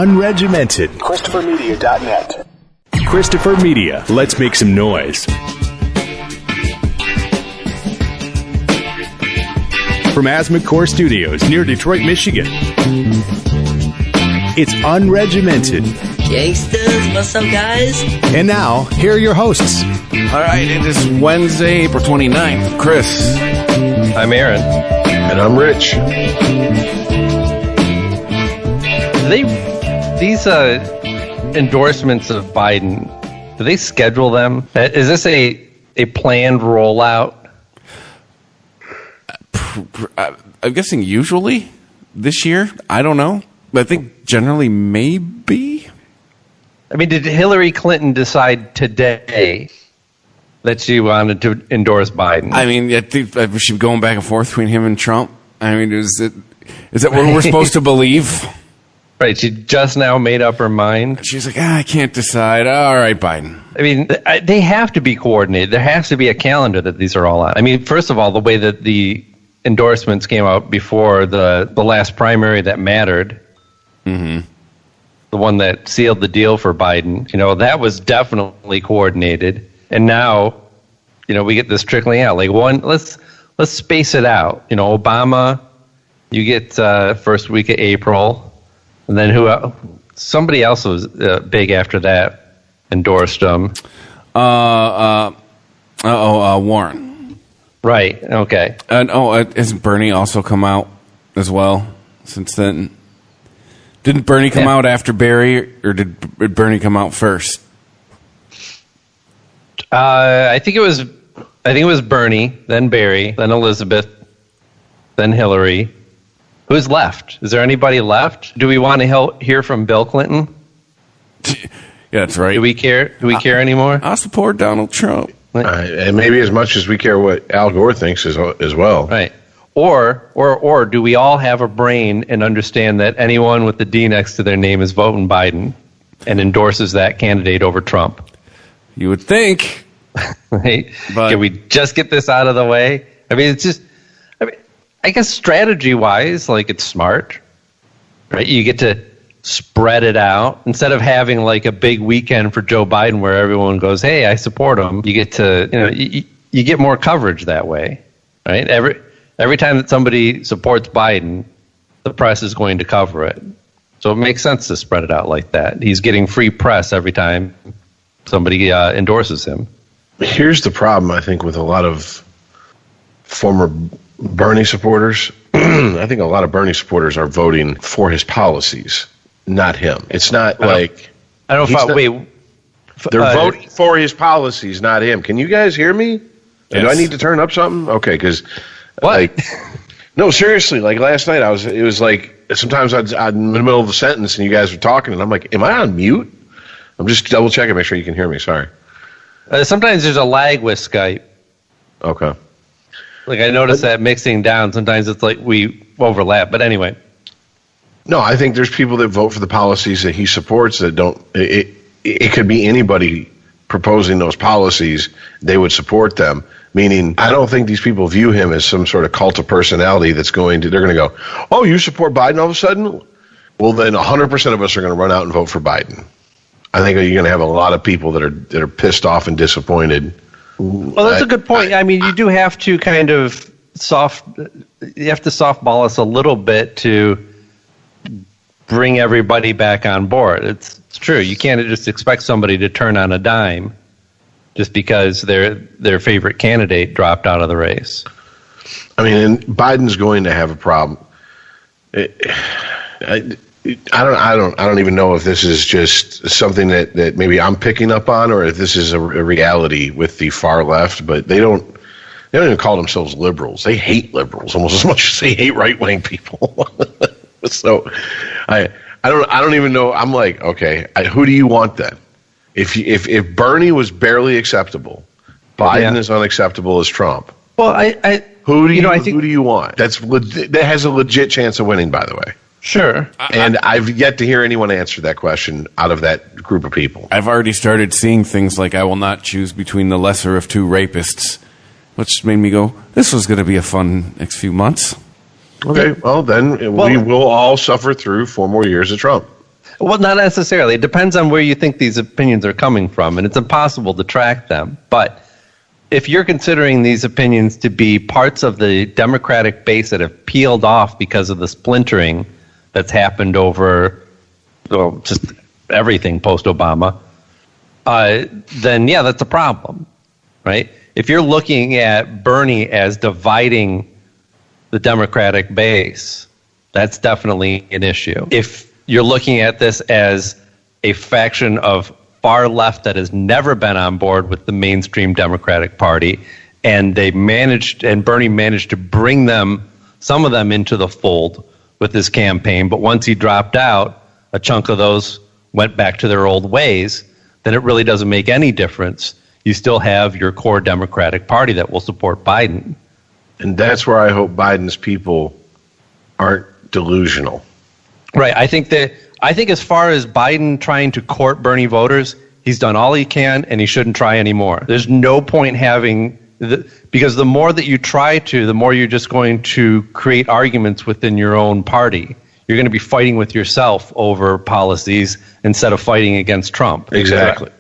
unregimented. ChristopherMedia.net. Christopher Media. Let's make some noise. From Asthma Core Studios near Detroit, Michigan. It's unregimented. Gangsters, what's up, guys? And now, here are your hosts. All right, it is Wednesday, April 29th. Chris. I'm Aaron. And I'm Rich. These endorsements of Biden, do they schedule them? Is this a planned rollout? I'm guessing usually this year. I don't know. But I think generally maybe. I mean, did Hillary Clinton decide today that she wanted to endorse Biden? I mean, I think she's going back and forth between him and Trump. I mean, is that what we're supposed to believe? Right, she just now made up her mind. She's like, I can't decide. All right, Biden. I mean, they have to be coordinated. There has to be a calendar that these are all on. I mean, first of all, the way that the endorsements came out before the last primary that mattered, the one that sealed the deal for Biden, that was definitely coordinated. And now, we get this trickling out. Like, let's space it out. Obama, you get first week of April. And then somebody else was big after that, endorsed him. Warren. Right, okay. And hasn't Bernie also come out as well since then? Didn't Bernie come out after Barry, or did Bernie come out first? I think it was Bernie, then Barry, then Elizabeth, then Hillary. Who's left? Is there anybody left? Do we want to hear from Bill Clinton? Yeah, that's right. Do we care? Do we care anymore? I support Donald Trump. And maybe as much as we care what Al Gore thinks as well. Right. Or do we all have a brain and understand that anyone with the D next to their name is voting Biden and endorses that candidate over Trump? You would think. Right? But can we just get this out of the way? I mean, I guess strategy-wise, it's smart, right? You get to spread it out. Instead of having, a big weekend for Joe Biden where everyone goes, hey, I support him, you get to, you get more coverage that way, right? Every time that somebody supports Biden, the press is going to cover it. So it makes sense to spread it out like that. He's getting free press every time somebody endorses him. Here's the problem, I think, with a lot of former Bernie supporters. I think a lot of Bernie supporters are voting for his policies, not him. It's not they're voting for his policies, not him. Can you guys hear me? Yes. Do I need to turn up something? Okay, because no, seriously. Last night, it was sometimes I'd in the middle of a sentence and you guys were talking and I'm like, am I on mute? I'm just double checking, make sure you can hear me. Sorry. Sometimes there's a lag with Skype. Okay. I noticed that mixing down, sometimes it's we overlap. But anyway. No, I think there's people that vote for the policies that he supports that don't. It could be anybody proposing those policies. They would support them. Meaning, I don't think these people view him as some sort of cult of personality they're going to go, oh, you support Biden all of a sudden? Well, then 100% of us are going to run out and vote for Biden. I think you're going to have a lot of people that are pissed off and disappointed. Well, that's a good point. I mean, you do have to kind of softball us a little bit to bring everybody back on board. It's true. You can't just expect somebody to turn on a dime just because their favorite candidate dropped out of the race. I mean, and Biden's going to have a problem. I don't even know if this is just something that maybe I'm picking up on, or if this is a reality with the far left. But they don't even call themselves liberals. They hate liberals almost as much as they hate right wing people. So I don't even know. I'm like, okay, who do you want then? If Bernie was barely acceptable, Biden is unacceptable as Trump. Well, who do you want? That has a legit chance of winning, by the way. Sure. And I've yet to hear anyone answer that question out of that group of people. I've already started seeing things like I will not choose between the lesser of two rapists, which made me go, this was going to be a fun next few months. Okay, well, then we will all suffer through 4 more years of Trump. Well, not necessarily. It depends on where you think these opinions are coming from, and it's impossible to track them. But if you're considering these opinions to be parts of the Democratic base that have peeled off because of the splintering that's happened over just everything post-Obama, then yeah, that's a problem, right? If you're looking at Bernie as dividing the Democratic base, that's definitely an issue. If you're looking at this as a faction of far left that has never been on board with the mainstream Democratic Party, and Bernie managed to bring some of them into the fold with his campaign, but once he dropped out, a chunk of those went back to their old ways, then it really doesn't make any difference. You still have your core Democratic Party that will support Biden. And that's where I hope Biden's people aren't delusional. Right. I think as far as Biden trying to court Bernie voters, he's done all he can, and he shouldn't try anymore. There's no point because the more that you try to, the more you're just going to create arguments within your own party. You're going to be fighting with yourself over policies instead of fighting against Trump. Exactly.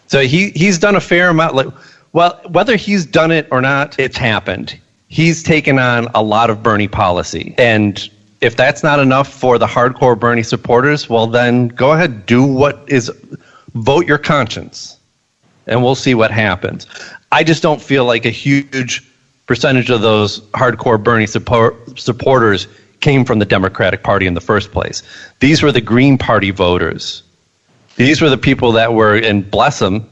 So he's done a fair amount. Well, whether he's done it or not, it's happened. He's taken on a lot of Bernie policy. And if that's not enough for the hardcore Bernie supporters, well, then go ahead, vote your conscience, and we'll see what happens. I just don't feel like a huge percentage of those hardcore Bernie supporters came from the Democratic Party in the first place. These were the Green Party voters. These were the people that were, and bless them,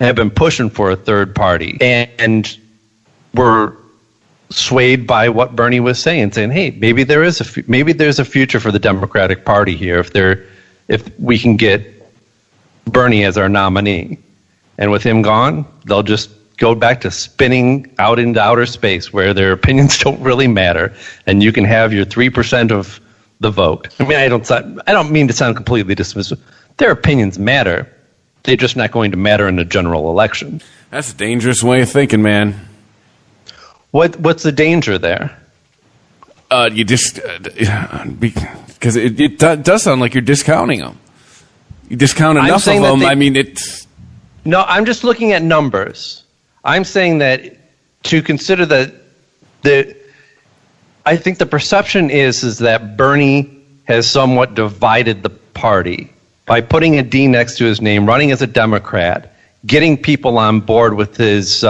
have been pushing for a third party and were swayed by what Bernie was saying, hey, maybe there's a future for the Democratic Party here if we can get Bernie as our nominee. And with him gone, they'll just go back to spinning out into outer space where their opinions don't really matter, and you can have your 3% of the vote. I mean, I don't mean to sound completely dismissive. Their opinions matter. They're just not going to matter in a general election. That's a dangerous way of thinking, man. What's the danger there? You just because it does sound like you're discounting them. You discount enough of them. I mean, it's no. I'm just looking at numbers. I'm saying that to consider that I think the perception is that Bernie has somewhat divided the party by putting a D next to his name, running as a Democrat, getting people on board with his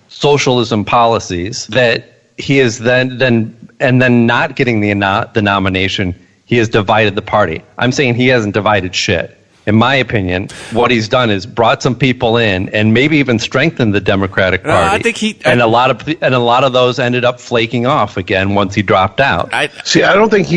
socialism policies, that he is then not getting the nomination, he has divided the party. I'm saying he hasn't divided shit. In my opinion, what he's done is brought some people in and maybe even strengthened the Democratic Party. I think a lot of those ended up flaking off again once he dropped out. I don't think he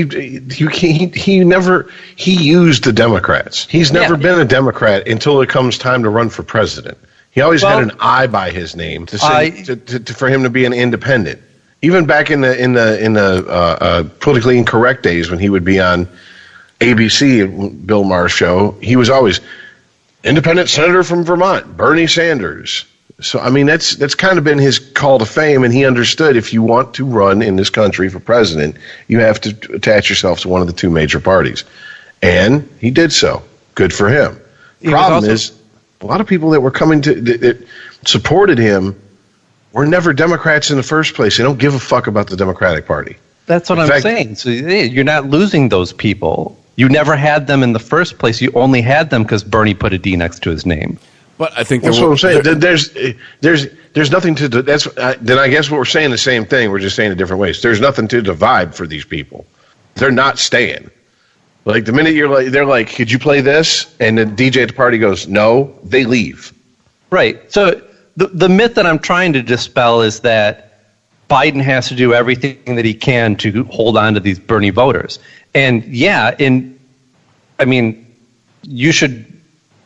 used the Democrats. He's never been a Democrat until it comes time to run for president. He always had an I by his name for him to be an independent. Even back in the politically incorrect days when he would be on ABC, Bill Maher's show, he was always independent senator from Vermont, Bernie Sanders. So, I mean, that's kind of been his call to fame, and he understood if you want to run in this country for president, you have to attach yourself to one of the two major parties. And he did so. Good for him. Problem is, a lot of people that were coming that supported him were never Democrats in the first place. They don't give a fuck about the Democratic Party. That's what I'm saying. So you're not losing those people. You never had them in the first place. You only had them because Bernie put a D next to his name. But I think that's what I'm saying. There's nothing to. Then I guess what we're saying the same thing. We're just saying it different ways. There's nothing to divide for these people. They're not staying. Like the minute they're like, could you play this? And the DJ at the party goes, no. They leave. Right. So the myth that I'm trying to dispel is that Biden has to do everything that he can to hold on to these Bernie voters. And you should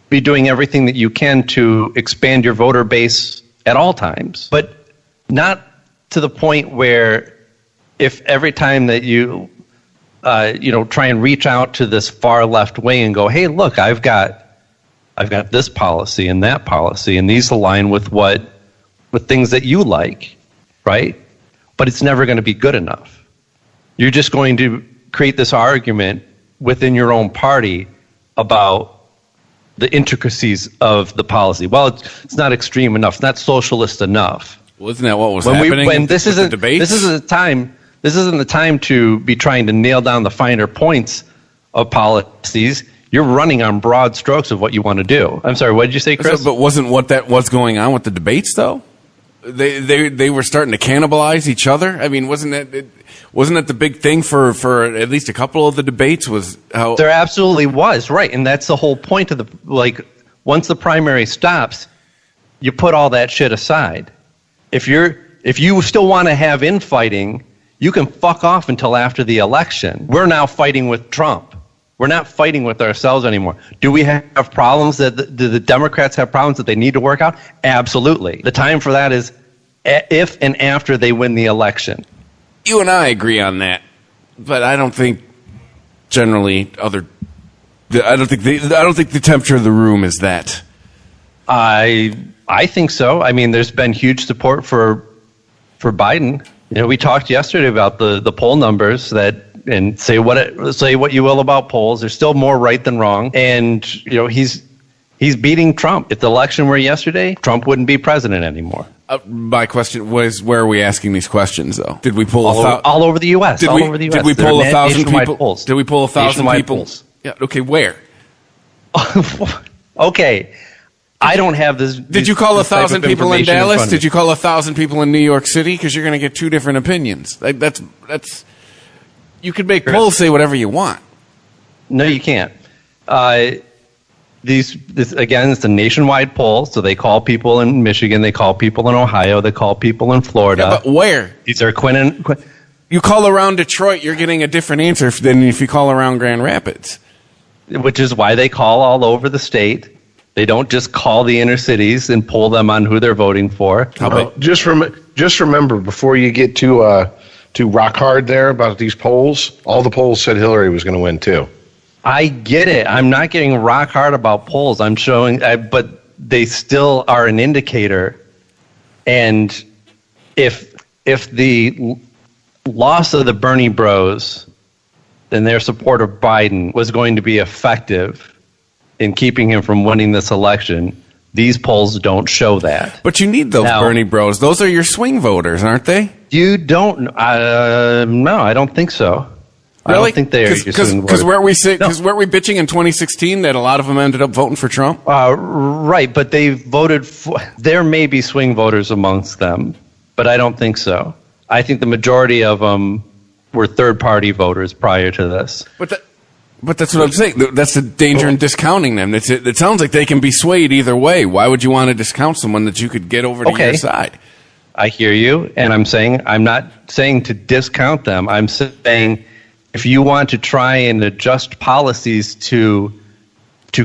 be doing everything that you can to expand your voter base at all times, but not to the point where if every time that you try and reach out to this far left wing and go, hey, look, I've got this policy and that policy, and these align with things that you like, right? But it's never going to be good enough. You're just going to create this argument within your own party about the intricacies of the policy. Well, it's not extreme enough. It's not socialist enough. Well, isn't that what was happening? This isn't the time to be trying to nail down the finer points of policies. You're running on broad strokes of what you want to do. I'm sorry, what did you say, Chris? But wasn't what's going on with the debates though? They were starting to cannibalize each other. I mean, wasn't that the big thing for at least a couple of the debates? Was how there absolutely was, right? And that's the whole point of once the primary stops, you put all that shit aside. If you still want to have infighting, you can fuck off until after the election. We're now fighting with Trump. We're not fighting with ourselves anymore. Do we have problems do the Democrats have problems that they need to work out? Absolutely. The time for that is if and after they win the election. You and I agree on that, but I don't think generally I don't think the temperature of the room is that. I think so. I mean, there's been huge support for Biden. We talked yesterday about the poll numbers and say what you will about polls. There's still more right than wrong, and he's beating Trump. If the election were yesterday, Trump wouldn't be president anymore. My question was, where are we asking these questions though? Did we pull all over the U.S.? All over the U.S. Did we pull 1,000 people? Polls. Did we pull 1,000 people? Polls. Yeah. Okay. Where? Okay. I don't have this. Did you call 1,000 people in Dallas? Did you call 1,000 people in New York City? Because you're going to get two different opinions. That's. You could make polls say whatever you want. No, you can't. This again, it's a nationwide poll, so they call people in Michigan, they call people in Ohio, they call people in Florida. Yeah, but where? These are Quinn. You call around Detroit, you're getting a different answer than if you call around Grand Rapids. Which is why they call all over the state. They don't just call the inner cities and poll them on who they're voting for. Just remember, before you get too rock hard there about these polls, all the polls said Hillary was going to win too. I get it. I'm not getting rock hard about polls. I'm showing, but they still are an indicator. And if the loss of the Bernie Bros and their support of Biden was going to be effective in keeping him from winning this election, these polls don't show that. But you need those Bernie Bros. Those are your swing voters, aren't they? You don't. No, I don't think so. Really? I don't think they are. Because weren't we bitching in 2016 that a lot of them ended up voting for Trump? Right, but they voted for. There may be swing voters amongst them, but I don't think so. I think the majority of them were third-party voters prior to this. But that's what I'm saying. That's the danger in discounting them. It sounds like they can be swayed either way. Why would you want to discount someone that you could get over to your side? I hear you, and I'm not saying to discount them. I'm saying if you want to try and adjust policies to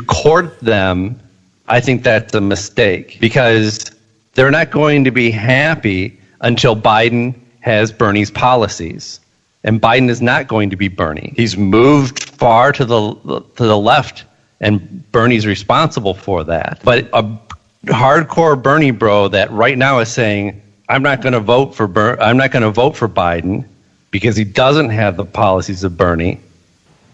court them, I think that's a mistake because they're not going to be happy until Biden has Bernie's policies. And Biden is not going to be Bernie. He's moved far to the left, and Bernie's responsible for that. But a hardcore Bernie bro that right now is saying, I'm not going to vote for Biden because he doesn't have the policies of Bernie.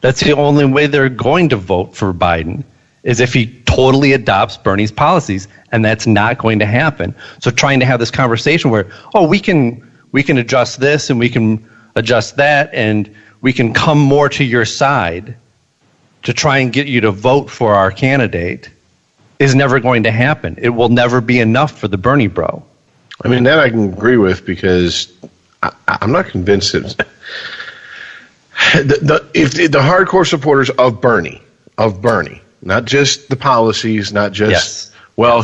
That's the only way they're going to vote for Biden is if he totally adopts Bernie's policies, and that's not going to happen. So trying to have this conversation where, we can adjust this and we can adjust that, and we can come more to your side to try and get you to vote for our candidate is never going to happen. It will never be enough for the Bernie bro. I mean, that I can agree with because I'm not convinced that if the hardcore supporters of Bernie, not just the policies, not just,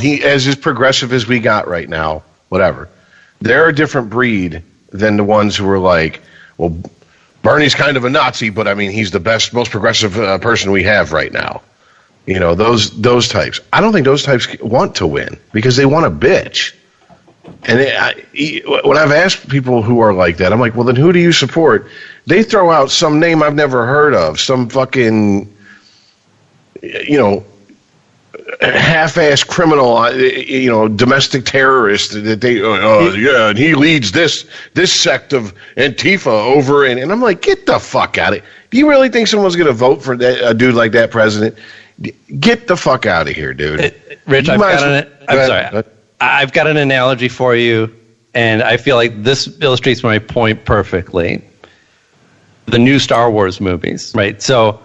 he as progressive as we got right now, whatever. They're a different breed than the ones who are like, well, Bernie's kind of a Nazi, but I mean, he's the best, most progressive person we have right now. Those types. I don't think those types want to win because they want to bitch. And when I've asked people who are like that, I'm like, well, then who do you support? They throw out some name I've never heard of, some fucking, half-ass criminal, domestic terrorist that they, and he leads this sect of Antifa over, and I'm like, get the fuck out of here. Do you really think someone's going to vote for a dude like that president? Get the fuck out of here, dude. Rich, I've got an analogy for you, and I feel like this illustrates my point perfectly. The new Star Wars movies, right? So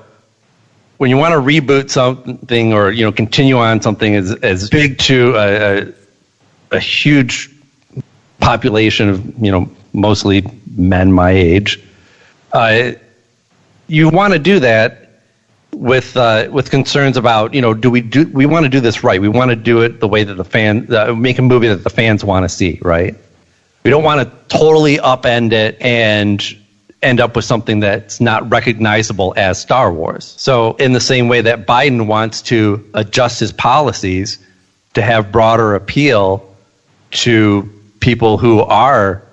when you want to reboot something or continue on something as big to a huge population of mostly men my age, you want to do that with concerns about we want to do this right? We want to do it the way that the fans make a movie that the fans want to see, right? We don't want to totally upend it and end up with something that's not recognizable as Star Wars. So in the same way that Biden wants to adjust his policies to have broader appeal to people who are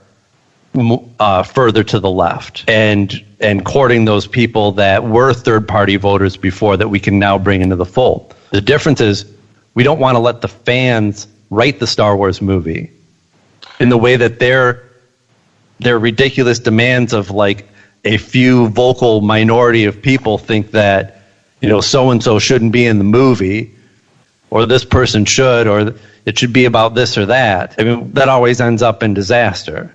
further to the left and courting those people that were third-party voters before that we can now bring into the fold. The difference is we don't want to let the fans write the Star Wars movie in the way that their ridiculous demands of like a few vocal minority of people think that so-and-so shouldn't be in the movie, or this person should, or it should be about this or that. I mean, that always ends up in disaster.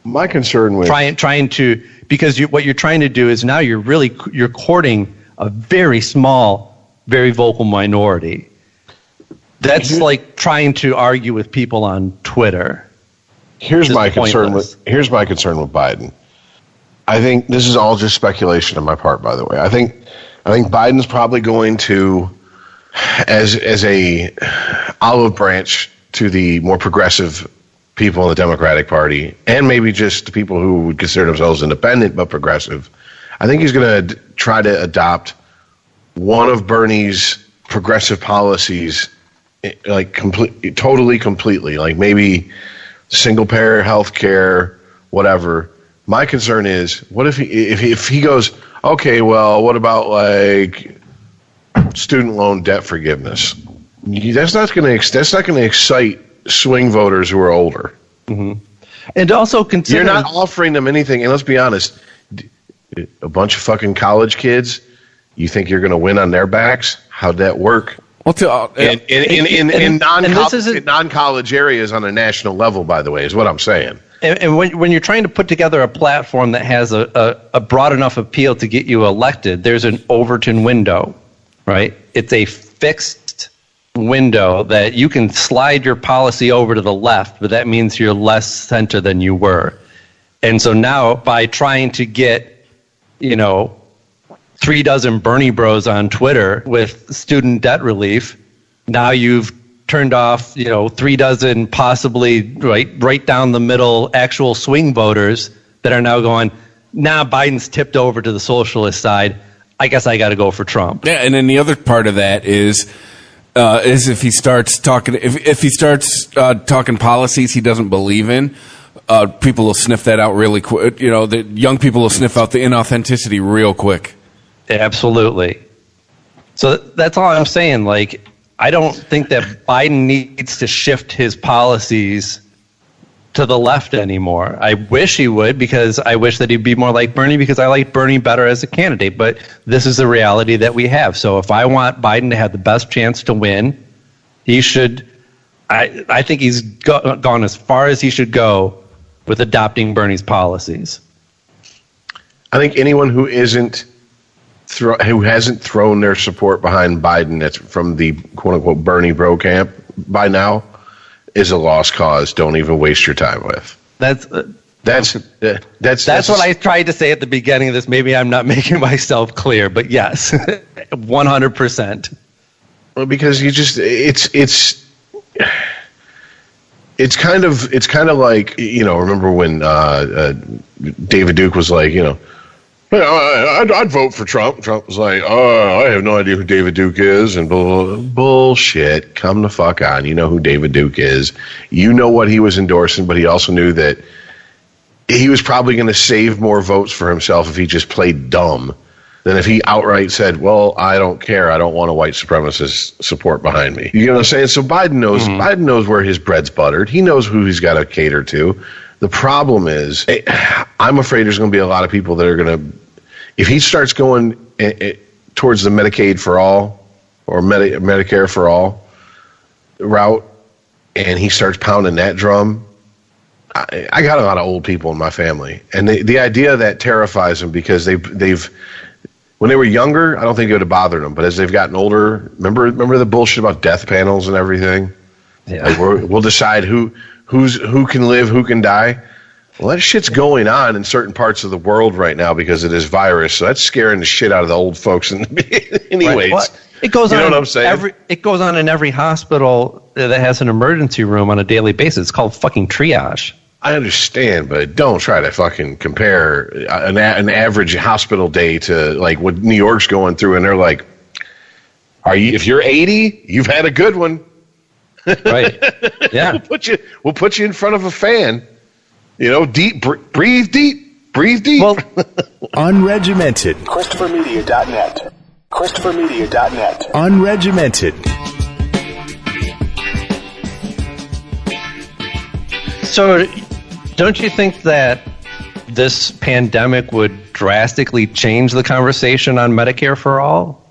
My concern with trying to, because what you're trying to do is now you're courting a very small, very vocal minority. That's like trying to argue with people on Twitter. Here's my concern with Biden. I think this is all just speculation on my part, by the way. I think Biden's probably going to, as a olive branch to the more progressive people in the Democratic Party, and maybe just the people who would consider themselves independent but progressive, I think he's going to try to adopt one of Bernie's progressive policies, like completely, like maybe single-payer health care, whatever. My concern is, what if he goes, okay, well, what about like student loan debt forgiveness? That's not going to excite swing voters who are older. Mm-hmm. And also consider, you're not offering them anything. And let's be honest, a bunch of fucking college kids, you think you're going to win on their backs? How'd that work? In non-college areas on a national level, by the way, is what I'm saying. And when you're trying to put together a platform that has a broad enough appeal to get you elected, there's an Overton window, right? It's a fixed window that you can slide your policy over to the left, but that means you're less center than you were. And so now by trying to get, 36 Bernie bros on Twitter with student debt relief, now you've turned off, 36 possibly right down the middle actual swing voters that are now going, Biden's tipped over to the socialist side. I guess I got to go for Trump. Yeah, and then the other part of that is if he starts talking, if he starts talking policies he doesn't believe in, people will sniff that out really quick. The young people will sniff out the inauthenticity real quick. Absolutely. So that's all I'm saying. Like, I don't think that Biden needs to shift his policies to the left anymore. I wish he would, because I wish that he'd be more like Bernie, because I like Bernie better as a candidate. But this is the reality that we have. So if I want Biden to have the best chance to win, he should. I think he's gone as far as he should go with adopting Bernie's policies. I think anyone who who hasn't thrown their support behind Biden, that's from the quote-unquote Bernie bro camp by now, is a lost cause. Don't even waste your time with. That's what I tried to say at the beginning of this. Maybe I'm not making myself clear, but yes, 100%. Well, because it's kind of like, remember when David Duke was like, I'd vote for Trump. Trump was like, I have no idea who David Duke is, and bullshit. Come the fuck on. You know who David Duke is. You know what he was endorsing, but he also knew that he was probably going to save more votes for himself if he just played dumb than if he outright said, well, I don't care. I don't want a white supremacist support behind me. You know what I'm saying? So Biden knows where his bread's buttered. He knows who he's got to cater to. The problem is, I'm afraid there's going to be a lot of people that are going to, if he starts going towards the Medicaid for all or Medicare for all route, and he starts pounding that drum, I got a lot of old people in my family, and the idea that terrifies them because they've when they were younger, I don't think it would have bothered them, but as they've gotten older, remember the bullshit about death panels and everything? Yeah. Like we'll decide who can live, who can die. Well, that shit's going on in certain parts of the world right now because of this virus. So that's scaring the shit out of the old folks. Anyways, right. Well, it goes on. You know what I'm saying? It goes on in every hospital that has an emergency room on a daily basis. It's called fucking triage. I understand, but don't try to fucking compare an average hospital day to like what New York's going through, and they're like, if you're 80, you've had a good one. Right. Yeah. We'll put you in front of a fan. You know, breathe deep. Well, unregimented. ChristopherMedia.net. ChristopherMedia.net. Unregimented. So, don't you think that this pandemic would drastically change the conversation on Medicare for all?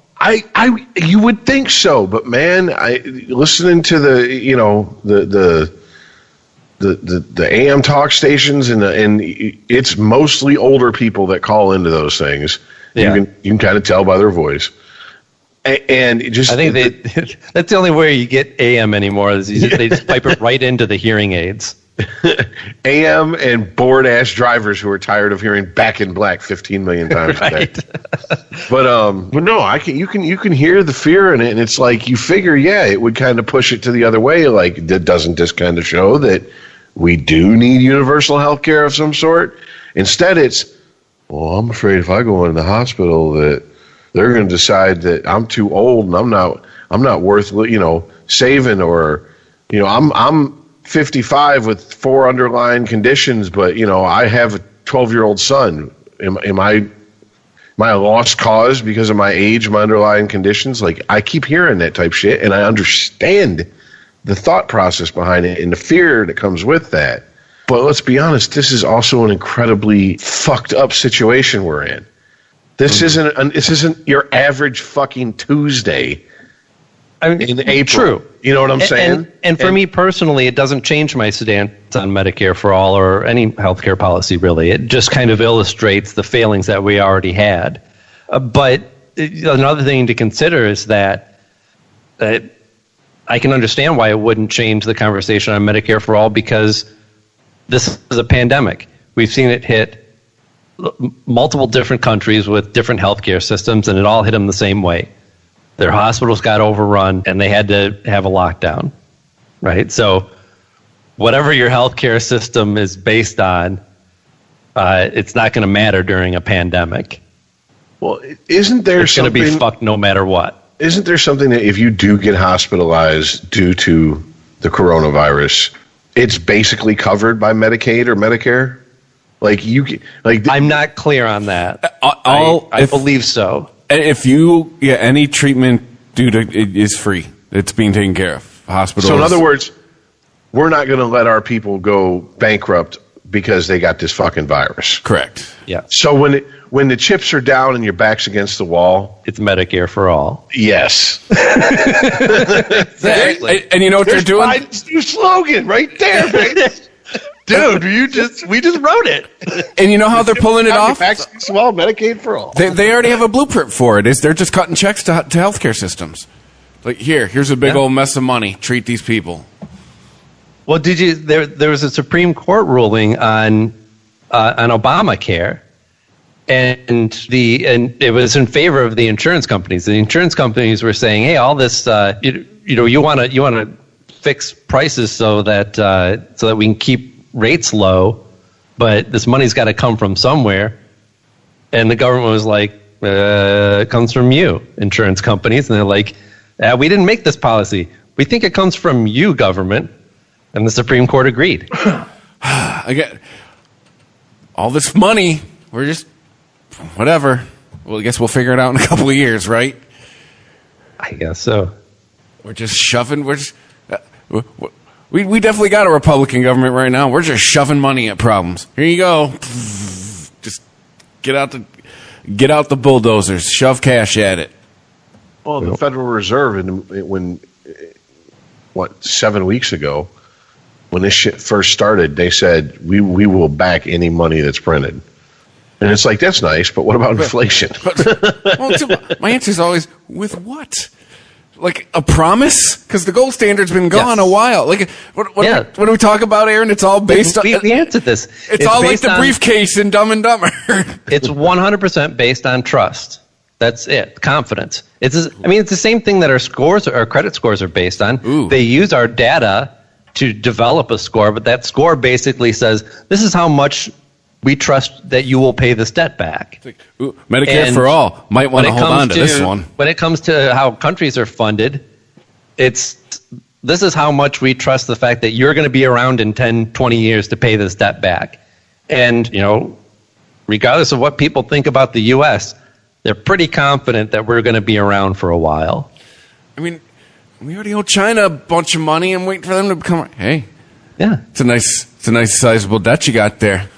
You would think so, but man, listening to the AM talk stations and it's mostly older people that call into those things. Yeah. You can kind of tell by their voice. And just I think that's the only way you get AM anymore is they just pipe it right into the hearing aids. AM and bored ass drivers who are tired of hearing Back in Black 15 million times a day. But no, you can hear the fear in it, and it's like you figure, it would kind of push it to the other way. Like, doesn't this kind of show that we do need universal health care of some sort? Instead, it's, well, I'm afraid if I go into the hospital that they're going to decide that I'm too old and I'm not worth saving, or I'm 55 with 4 underlying conditions, but I have a 12-year-old son. Am I a lost cause because of my age, my underlying conditions? Like, I keep hearing that type shit, and I understand the thought process behind it and the fear that comes with that. But let's be honest, this is also an incredibly fucked up situation we're in. This isn't your average fucking Tuesday. In April. True. You know what I'm saying? And for me personally, it doesn't change my stance on Medicare for all or any healthcare policy, really. It just kind of illustrates the failings that we already had. But another thing to consider is that I can understand why it wouldn't change the conversation on Medicare for all, because this is a pandemic. We've seen it hit multiple different countries with different healthcare systems, and it all hit them the same way. Their hospitals got overrun, and they had to have a lockdown, right? So whatever your healthcare system is based on, it's not going to matter during a pandemic. Well, isn't there it's going to be fucked no matter what? Isn't there something that if you do get hospitalized due to the coronavirus, it's basically covered by Medicaid or Medicare? I'm not clear on that. I believe so. If any treatment is free. It's being taken care of. Hospitals. So in other words, we're not going to let our people go bankrupt because they got this fucking virus. Correct. Yeah. So when the chips are down and your back's against the wall, it's Medicare for all. Yes. Exactly. And you know what they're doing? Biden's new slogan right there, man. Dude, we just wrote it. And you know how they're pulling it off? Well, Medicaid for all. They already have a blueprint for it. They're just cutting checks to healthcare systems. Like, here's a big old mess of money. Treat these people. Well, did you? There was a Supreme Court ruling on Obamacare, and it was in favor of the insurance companies. The insurance companies were saying, "Hey, all this, you want to fix prices so that we can keep rates low, but this money's got to come from somewhere." And the government was like, "It comes from you, insurance companies." And they're like, "We didn't make this policy. We think it comes from you, government." And the Supreme Court agreed. I get all this money. We're just whatever. Well, I guess we'll figure it out in a couple of years, right? I guess so. We're just shoving. We definitely got a Republican government right now. We're just shoving money at problems. Here you go. Just get out the bulldozers. Shove cash at it. Well, the Federal Reserve, when 7 weeks ago, when this shit first started, they said we will back any money that's printed. And it's like, that's nice, but what about inflation? My answer is always, with what? Like a promise? Because the gold standard's been gone a while. Like when we talk about, Aaron, it's all based on. We answered this. It's all like the briefcase in Dumb and Dumber. It's 100% based on trust. That's it. Confidence. It's the same thing that our credit scores are based on. Ooh. They use our data to develop a score, but that score basically says this is how much we trust that you will pay this debt back. Medicare for all. Might want to hold on to this one. When it comes to how countries are funded, this is how much we trust the fact that you're going to be around in 10, 20 years to pay this debt back. And, regardless of what people think about the U.S., they're pretty confident that we're going to be around for a while. I mean, we already owe China a bunch of money. I'm waiting for them to become. Hey, yeah, it's a nice sizable debt you got there.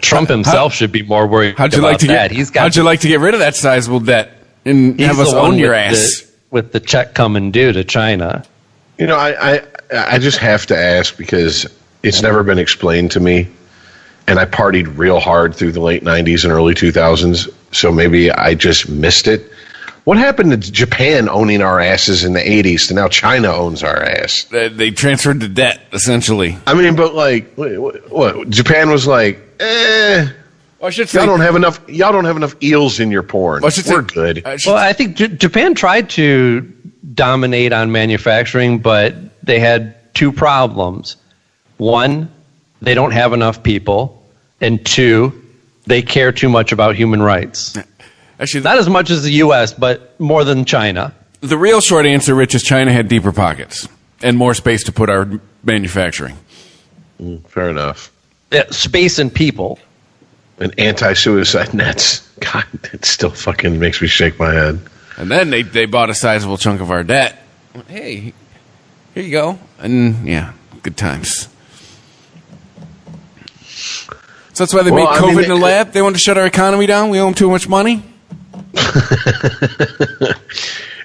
Trump himself should be more worried about that. How'd you like to get rid of that sizable debt and have us own your ass? With the check coming due to China. I just have to ask because it's never been explained to me. And I partied real hard through the late 90s and early 2000s, so maybe I just missed it. What happened to Japan owning our asses in the 80s to now China owns our ass? They transferred the debt, essentially. I mean, but like, what? Japan was like, y'all don't have enough eels in your porn. We're good. Well, I think Japan tried to dominate on manufacturing, but they had two problems. One, they don't have enough people. And two, they care too much about human rights. Actually, not as much as the U.S., but more than China. The real short answer, Rich, is China had deeper pockets and more space to put our manufacturing. Fair enough. Yeah, space and people. And anti-suicide nets. God, it still fucking makes me shake my head. And then they bought a sizable chunk of our debt. Hey, here you go. And yeah, good times. So that's why they made COVID in the lab? They wanted to shut our economy down? We owe them too much money?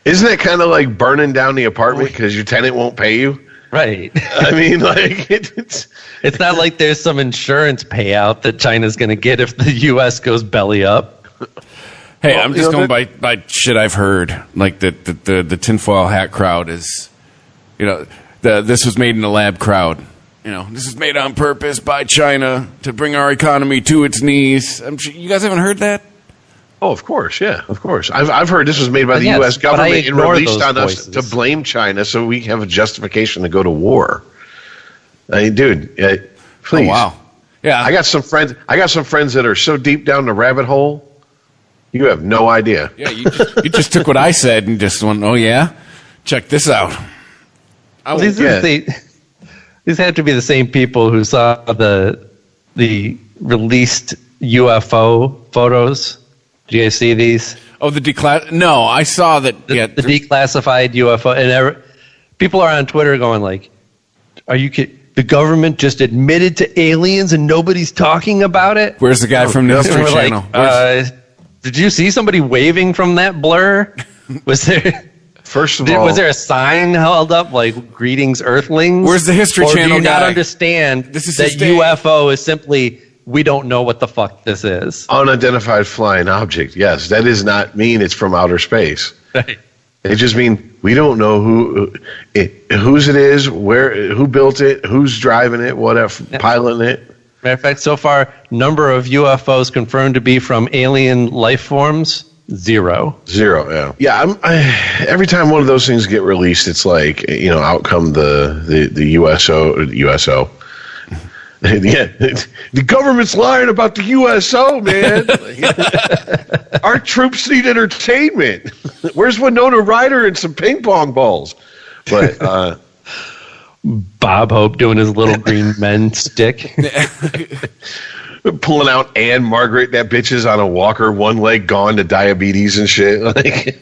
Isn't it kind of like burning down the apartment because your tenant won't pay you? Right. I mean, like, it's not like there's some insurance payout that China's going to get if the U.S. goes belly up. Hey, I'm just going by shit I've heard. Like the tinfoil hat crowd is, this was made in the lab crowd. This is made on purpose by China to bring our economy to its knees. I'm sure you guys haven't heard that? Oh, of course, yeah, of course. I've heard this was made by the U.S. government and released on us to blame China so we have a justification to go to war. I mean, dude, please. Oh, wow. Yeah, I got some friends that are so deep down the rabbit hole, you have no idea. Yeah, you just took what I said and just went, oh yeah, check this out. These had to be the same people who saw the released UFO photos. Do you guys see these? Oh, No, I saw that. The declassified UFO, and people are on Twitter going like, "Are you kidding? The government just admitted to aliens and nobody's talking about it." Where's the guy from the History Channel? Did you see somebody waving from that blur? Was there? First of all, was there a sign held up like "Greetings, Earthlings"? Where's the History Channel guy? Do you not understand that UFO is simply we don't know what the fuck this is? Unidentified flying object. Yes, that does not mean it's from outer space. Right. It just means we don't know whose it is, who built it, who's driving it, whatever, piloting it. Matter of fact, so far, number of UFOs confirmed to be from alien life forms. 0. Yeah. Yeah. Every time one of those things get released, it's like, out come the USO. Yeah, the government's lying about the USO, man. Our troops need entertainment. Where's Winona Ryder and some ping pong balls? But Bob Hope doing his little green men stick. pulling out Anne Margaret, that bitch is on a walker, one leg gone to diabetes and shit. Like,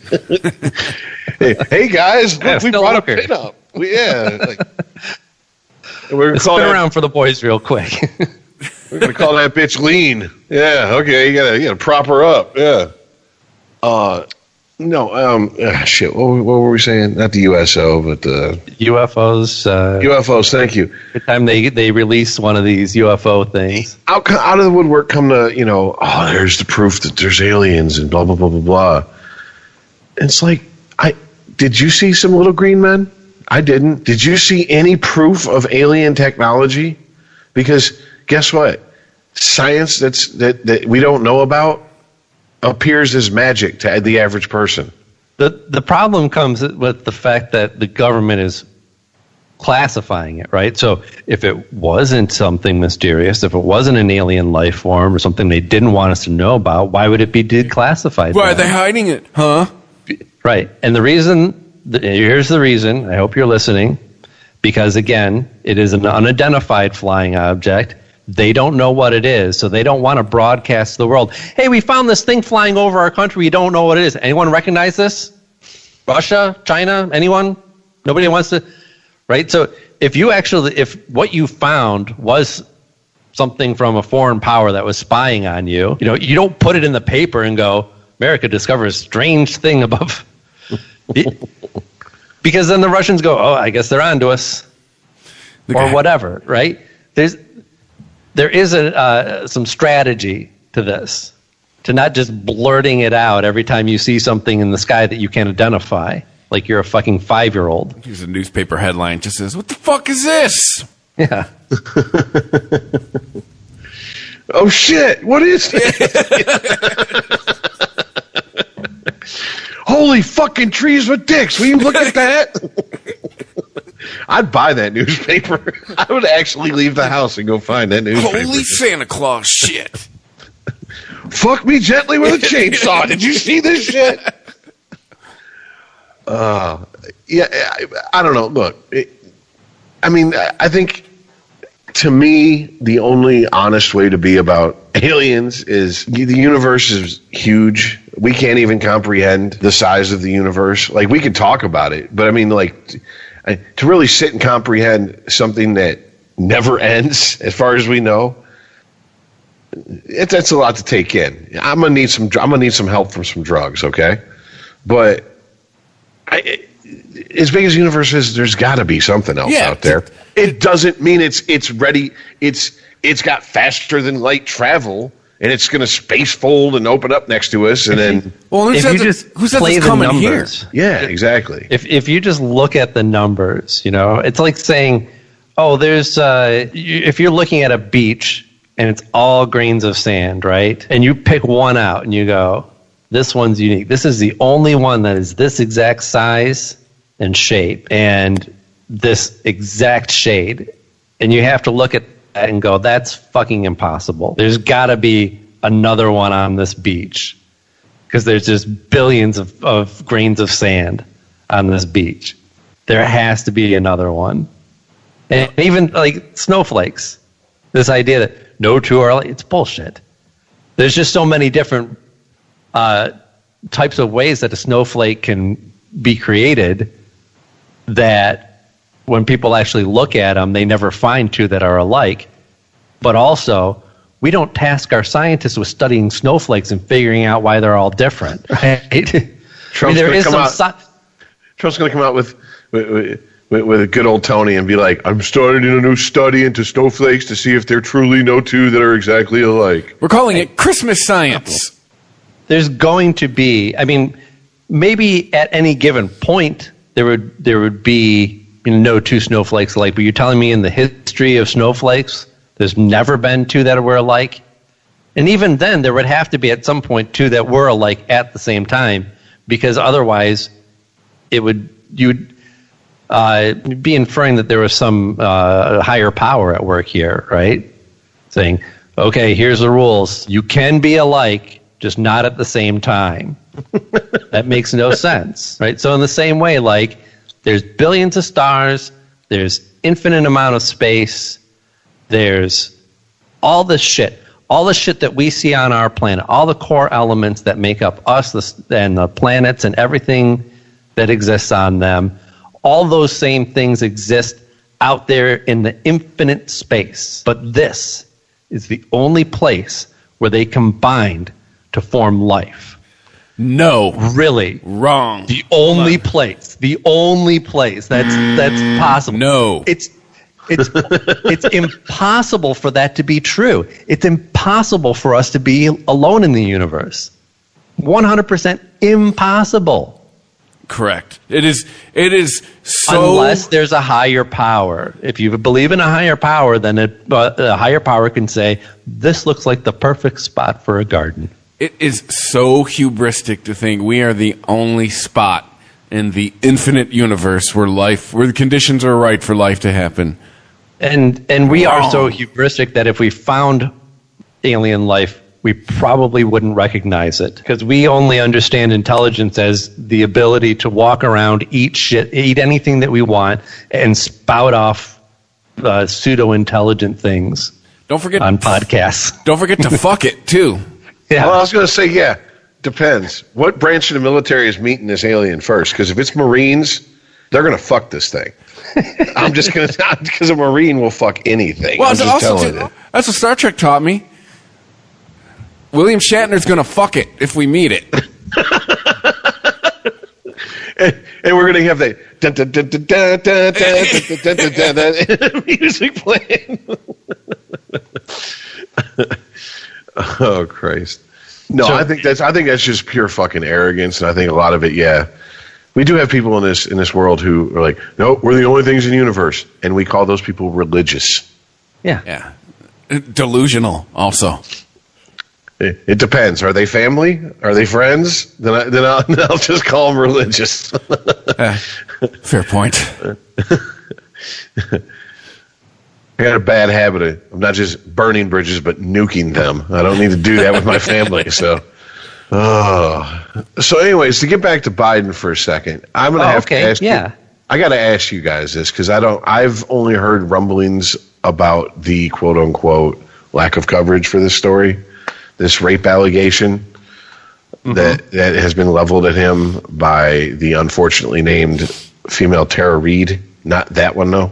hey guys, look, we brought a pin up. Like, we're gonna Spin around for the boys real quick. We're gonna call that bitch Lean. Yeah, okay, you gotta prop her up. Yeah. Shit. What were we saying? Not the USO, but the UFOs. UFOs. Thank you. Every time they release one of these UFO things, Out of the woodwork come to, there's the proof that there's aliens and blah blah blah blah blah. It's like, did you see some little green men? I didn't. Did you see any proof of alien technology? Because guess what? Science that we don't know about appears as magic to the average person. the problem comes with the fact that the government is classifying it, right? So if it wasn't something mysterious, if it wasn't an alien life form or something they didn't want us to know about, why would it be declassified? Why are they hiding it? Huh? Right. And here's the reason, I hope you're listening, because again, it is an unidentified flying object. They don't know what it is, so they don't want to broadcast to the world. Hey, we found this thing flying over our country. We don't know what it is. Anyone recognize this? Russia? China? Anyone? Nobody wants to, right? So if what you found was something from a foreign power that was spying on you, you don't put it in the paper and go, America discovered a strange thing above. Because then the Russians go, oh, I guess they're on to us. Or whatever, right? There is some strategy to this, to not just blurting it out every time you see something in the sky that you can't identify, like you're a fucking 5-year-old. Here's a newspaper headline just says, "What the fuck is this?" Yeah. Oh shit! What is it? Holy fucking trees with dicks! Will you look at that? I'd buy that newspaper. I would actually leave the house and go find that newspaper. Holy Santa Claus shit. Fuck me gently with a chainsaw. Did you see this shit? I don't know. Look, I think to me, the only honest way to be about aliens is the universe is huge. We can't even comprehend the size of the universe. Like, we could talk about it, but to really sit and comprehend something that never ends, as far as we know, that's a lot to take in. I'm gonna need some help from some drugs, okay? But as big as the universe is, there's got to be something else out there. It doesn't mean it's ready. It's got faster than light travel, and it's going to space fold and open up next to us, and then. Well, who says it's coming here? Yeah, exactly. If you just look at the numbers, it's like saying, oh, there's if you're looking at a beach and it's all grains of sand, right? And you pick one out and you go, this one's unique. This is the only one that is this exact size and shape and this exact shade. And you have to look at that and go, that's fucking impossible. There's got to be another one on this beach because there's just billions of grains of sand on this beach. There has to be another one. And even like snowflakes, this idea that no two are alike, it's bullshit. There's just so many different types of ways that a snowflake can be created that when people actually look at them, they never find two that are alike. But also, we don't task our scientists with studying snowflakes and figuring out why they're all different, right? Trump's going to come out with a good old Tony and be like, I'm starting a new study into snowflakes to see if there truly no two that are exactly alike. We're calling it Christmas science. There's going to be, maybe at any given point there would be no two snowflakes alike, but you're telling me in the history of snowflakes there's never been two that were alike? And even then there would have to be at some point two that were alike at the same time, because otherwise you'd be inferring that there was some higher power at work here, right? Saying, okay, here's the rules. You can be alike, just not at the same time. That makes no sense, right? So in the same way, like, there's billions of stars, there's infinite amount of space, there's all this shit. all the shit that we see on our planet, all the core elements that make up us and the planets and everything that exists on them, all those same things exist out there in the infinite space. But this is the only place where they combined to form life. No. Really? Wrong. The only place that's possible. No. It's impossible for that to be true. It's impossible for us to be alone in the universe. 100% impossible. Correct. It is so... Unless there's a higher power. If you believe in a higher power, then a higher power can say, this looks like the perfect spot for a garden. It is so hubristic to think we are the only spot in the infinite universe where the conditions are right for life to happen. And we are so hubristic that if we found alien life, we probably wouldn't recognize it, because we only understand intelligence as the ability to walk around, eat anything that we want, and spout off pseudo-intelligent things. Don't forget on podcasts. Don't forget to fuck it too. Yeah. Well, I was going to say, depends. What branch of the military is meeting this alien first? Because if it's Marines, they're going to fuck this thing. I'm just going to, because a Marine will fuck anything. Well, I'm just telling you. That's what Star Trek taught me. William Shatner's going to fuck it if we meet it. and we're going to have the music playing. Oh Christ! No, I think that's just pure fucking arrogance, and I think a lot of it, we do have people in this world who are like, no, we're the only things in the universe, and we call those people religious. Yeah. Delusional, also. It depends. Are they family? Are they friends? Then I'll just call them religious. Fair point. I got a bad habit of not just burning bridges, but nuking them. I don't need to do that with my family. So anyways, to get back to Biden for a second, I'm going to have to ask you. I got to ask you guys this, because I've only heard rumblings about the quote unquote lack of coverage for this story, this rape allegation that has been leveled at him by the unfortunately named female Tara Reid. Not that one, though.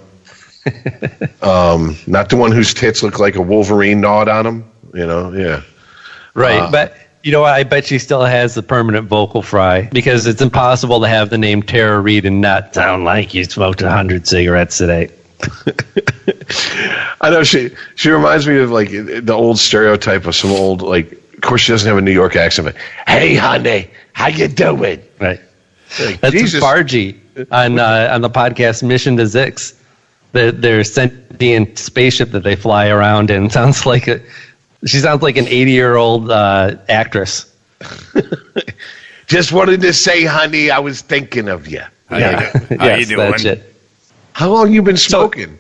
Not the one whose tits look like a Wolverine gnawed on them. Right. But you know what? I bet she still has the permanent vocal fry, because it's impossible to have the name Tara Reid and not sound like you smoked 100 cigarettes today. I know she reminds me of like the old stereotype of some old, like, of course she doesn't have a New York accent, but hey honey, how you doing? Right. Like, that's Bargy on the podcast Mission to Zix. Their sentient spaceship that they fly around in she sounds like an 80-year-old actress. Just wanted to say, honey, I was thinking of you. How you doing? That's it. How long you been smoking?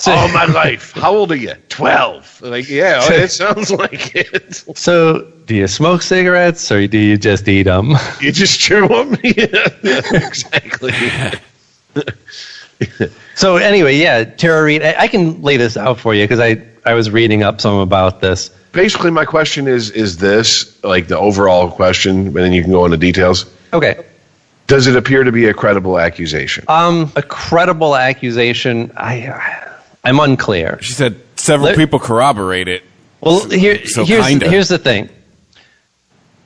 All my life. How old are you? 12. Like, it sounds like it. So, do you smoke cigarettes, or do you just eat them? You just chew them? Yeah, exactly. So anyway, Tara Reid, I can lay this out for you, because I was reading up some about this. Basically, my question is this, like the overall question, and then you can go into details. Okay. Does it appear to be a credible accusation? A credible accusation, I'm unclear. She said several people corroborate it. Well, here's the thing.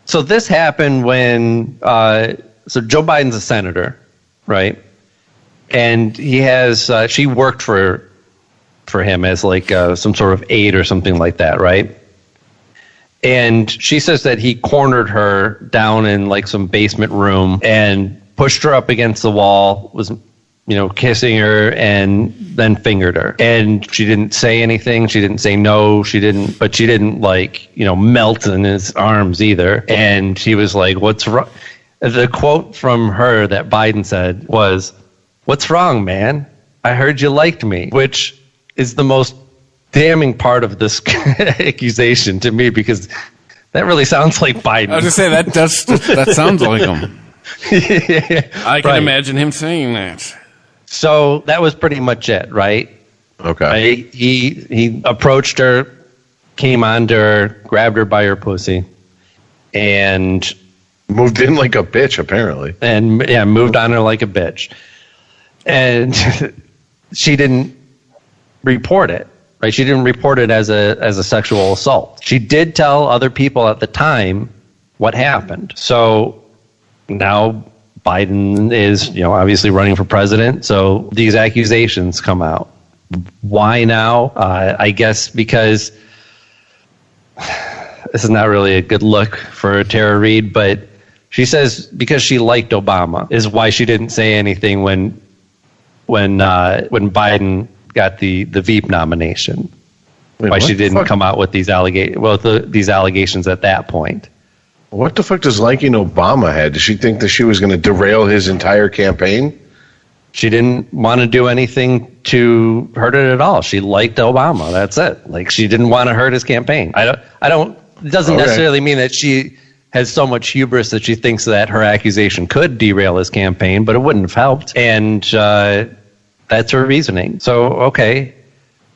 So this happened when so Joe Biden's a senator, right? And he has she worked for him as like some sort of aide or something like that, right? And she says that he cornered her down in like some basement room and pushed her up against the wall, was kissing her, and then fingered her. And she didn't say anything. She didn't say no. But she didn't like melt in his arms either. And he was like, "What's wrong?" The quote from her that Biden said was, "What's wrong, man? I heard you liked me," which is the most damning part of this accusation to me, because that really sounds like Biden. I was going to say, that sounds like him. I can imagine him saying that. So that was pretty much it, right? Okay. He approached her, came on to her, grabbed her by her pussy, and Moved in like a bitch, apparently. moved on her like a bitch. And she didn't report it, right? She didn't report it as a sexual assault. She did tell other people at the time what happened. So now Biden is, obviously running for president. So these accusations come out. Why now? I guess because this is not really a good look for Tara Reid, but she says because she liked Obama is why she didn't say anything when Biden got the Veep nomination. Wait, why she didn't fuck? come out with these allegations at that point. What the fuck does liking Obama have? Did she think that she was going to derail his entire campaign? She didn't want to do anything to hurt it at all. She liked Obama. That's it. Like, she didn't want to hurt his campaign. It doesn't necessarily mean that she has so much hubris that she thinks that her accusation could derail his campaign, but it wouldn't have helped. And that's her reasoning. So, okay.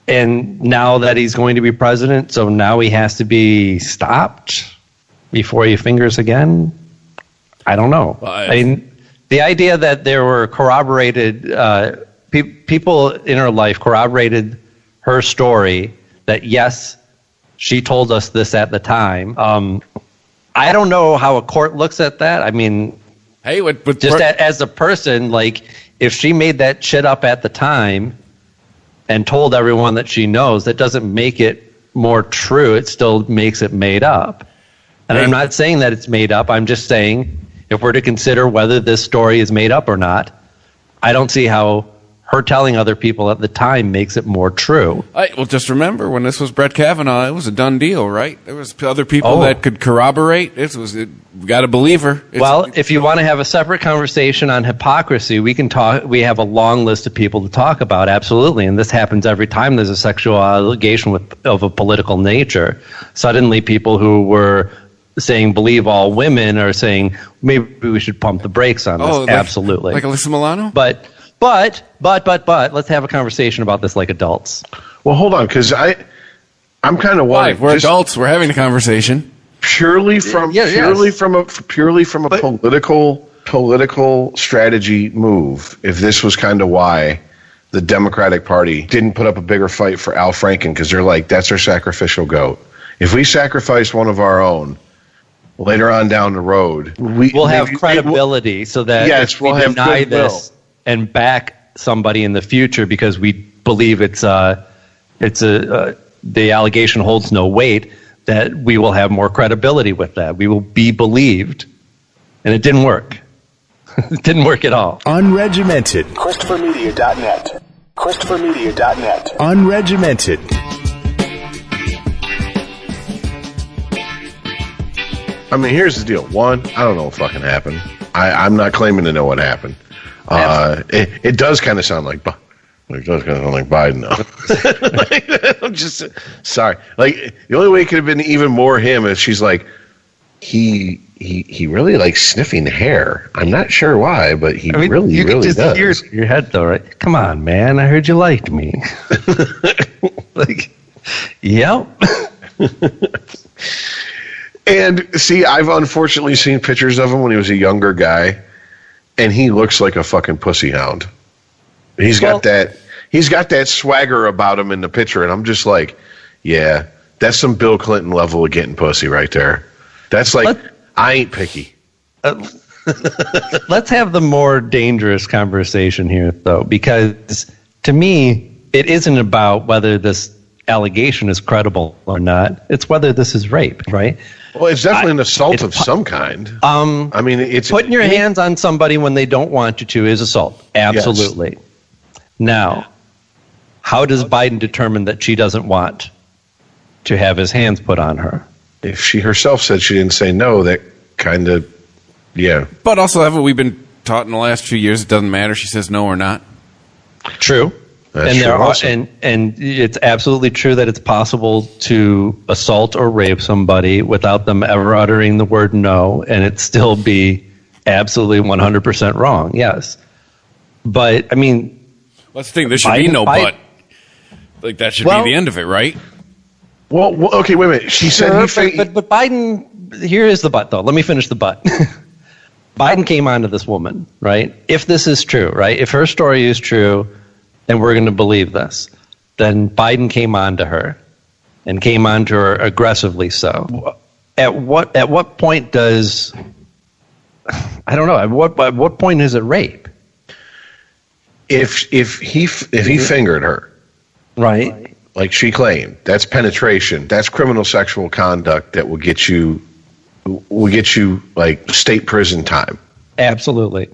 And now that he's going to be president, so now he has to be stopped before he fingers again? I don't know. I mean, the idea that there were corroborated, people in her life corroborated her story that, yes, she told us this at the time. I don't know how a court looks at that. I mean, Hey, as a person, like, if she made that shit up at the time and told everyone that she knows, that doesn't make it more true. It still makes it made up. And I'm not saying that it's made up. I'm just saying if we're to consider whether this story is made up or not, I don't see how her telling other people at the time makes it more true. Well, just remember, when this was Brett Kavanaugh, it was a done deal, right? There was other people that could corroborate. We got to believe her. If you want to have a separate conversation on hypocrisy, we can talk. We have a long list of people to talk about, absolutely. And this happens every time there's a sexual allegation of a political nature. Suddenly, people who were saying believe all women are saying maybe we should pump the brakes on this. Absolutely. Like Alyssa Milano? But let's have a conversation about this like adults. Well, hold on, because I'm kind of worried. We're adults. We're having a conversation. Purely from a political strategy move. If this was kind of why the Democratic Party didn't put up a bigger fight for Al Franken, because they're like, that's our sacrificial goat. If we sacrifice one of our own later on down the road, we'll have credibility so that yes, we'll have deny goodwill. this and back somebody in the future because we believe the allegation holds no weight, that we will have more credibility with that. We will be believed. And it didn't work. It didn't work at all. Unregimented. ChristopherMedia.net. ChristopherMedia.net. Unregimented. I mean, here's the deal. One, I don't know what fucking happened. I'm not claiming to know what happened. It does kind of sound like Biden, though. I'm just sorry. Like, the only way it could have been even more him is she's like, he really likes sniffing hair. I'm not sure why, but he really just does. Hear your head though, right? Come on, man. I heard you liked me. Like, yep. And see, I've unfortunately seen pictures of him when he was a younger guy, and he looks like a fucking pussy hound. He's got that swagger about him in the picture, and I'm just like, yeah, that's some Bill Clinton level of getting pussy right there. That's like, I ain't picky. Let's have the more dangerous conversation here, though, because to me, it isn't about whether this allegation is credible or not. It's whether this is rape, right? Well, it's definitely an assault of some kind. I mean, it's putting your hands on somebody when they don't want you to is assault. Absolutely. Yes. Now, how does Biden determine that she doesn't want to have his hands put on her? If she herself said she didn't say no, that kind of, yeah. But also, haven't we been taught in the last few years it doesn't matter if she says no or not? True. That's true and it's absolutely true that it's possible to assault or rape somebody without them ever uttering the word no, and it still be absolutely 100% wrong. Yes. But, I mean... Let's think there should be no but. Like, that should be the end of it, right? Well, okay, wait a minute. She said but Biden. Here is the but, though. Let me finish the but. Biden came on to this woman, right? If this is true, right? If her story is true, and we're going to believe this, then Biden came on to her, and came on to her aggressively. So, at what point does I don't know? At what point is it rape? If he fingered her, Right. like she claimed, that's penetration. That's criminal sexual conduct that will get you like state prison time. Absolutely.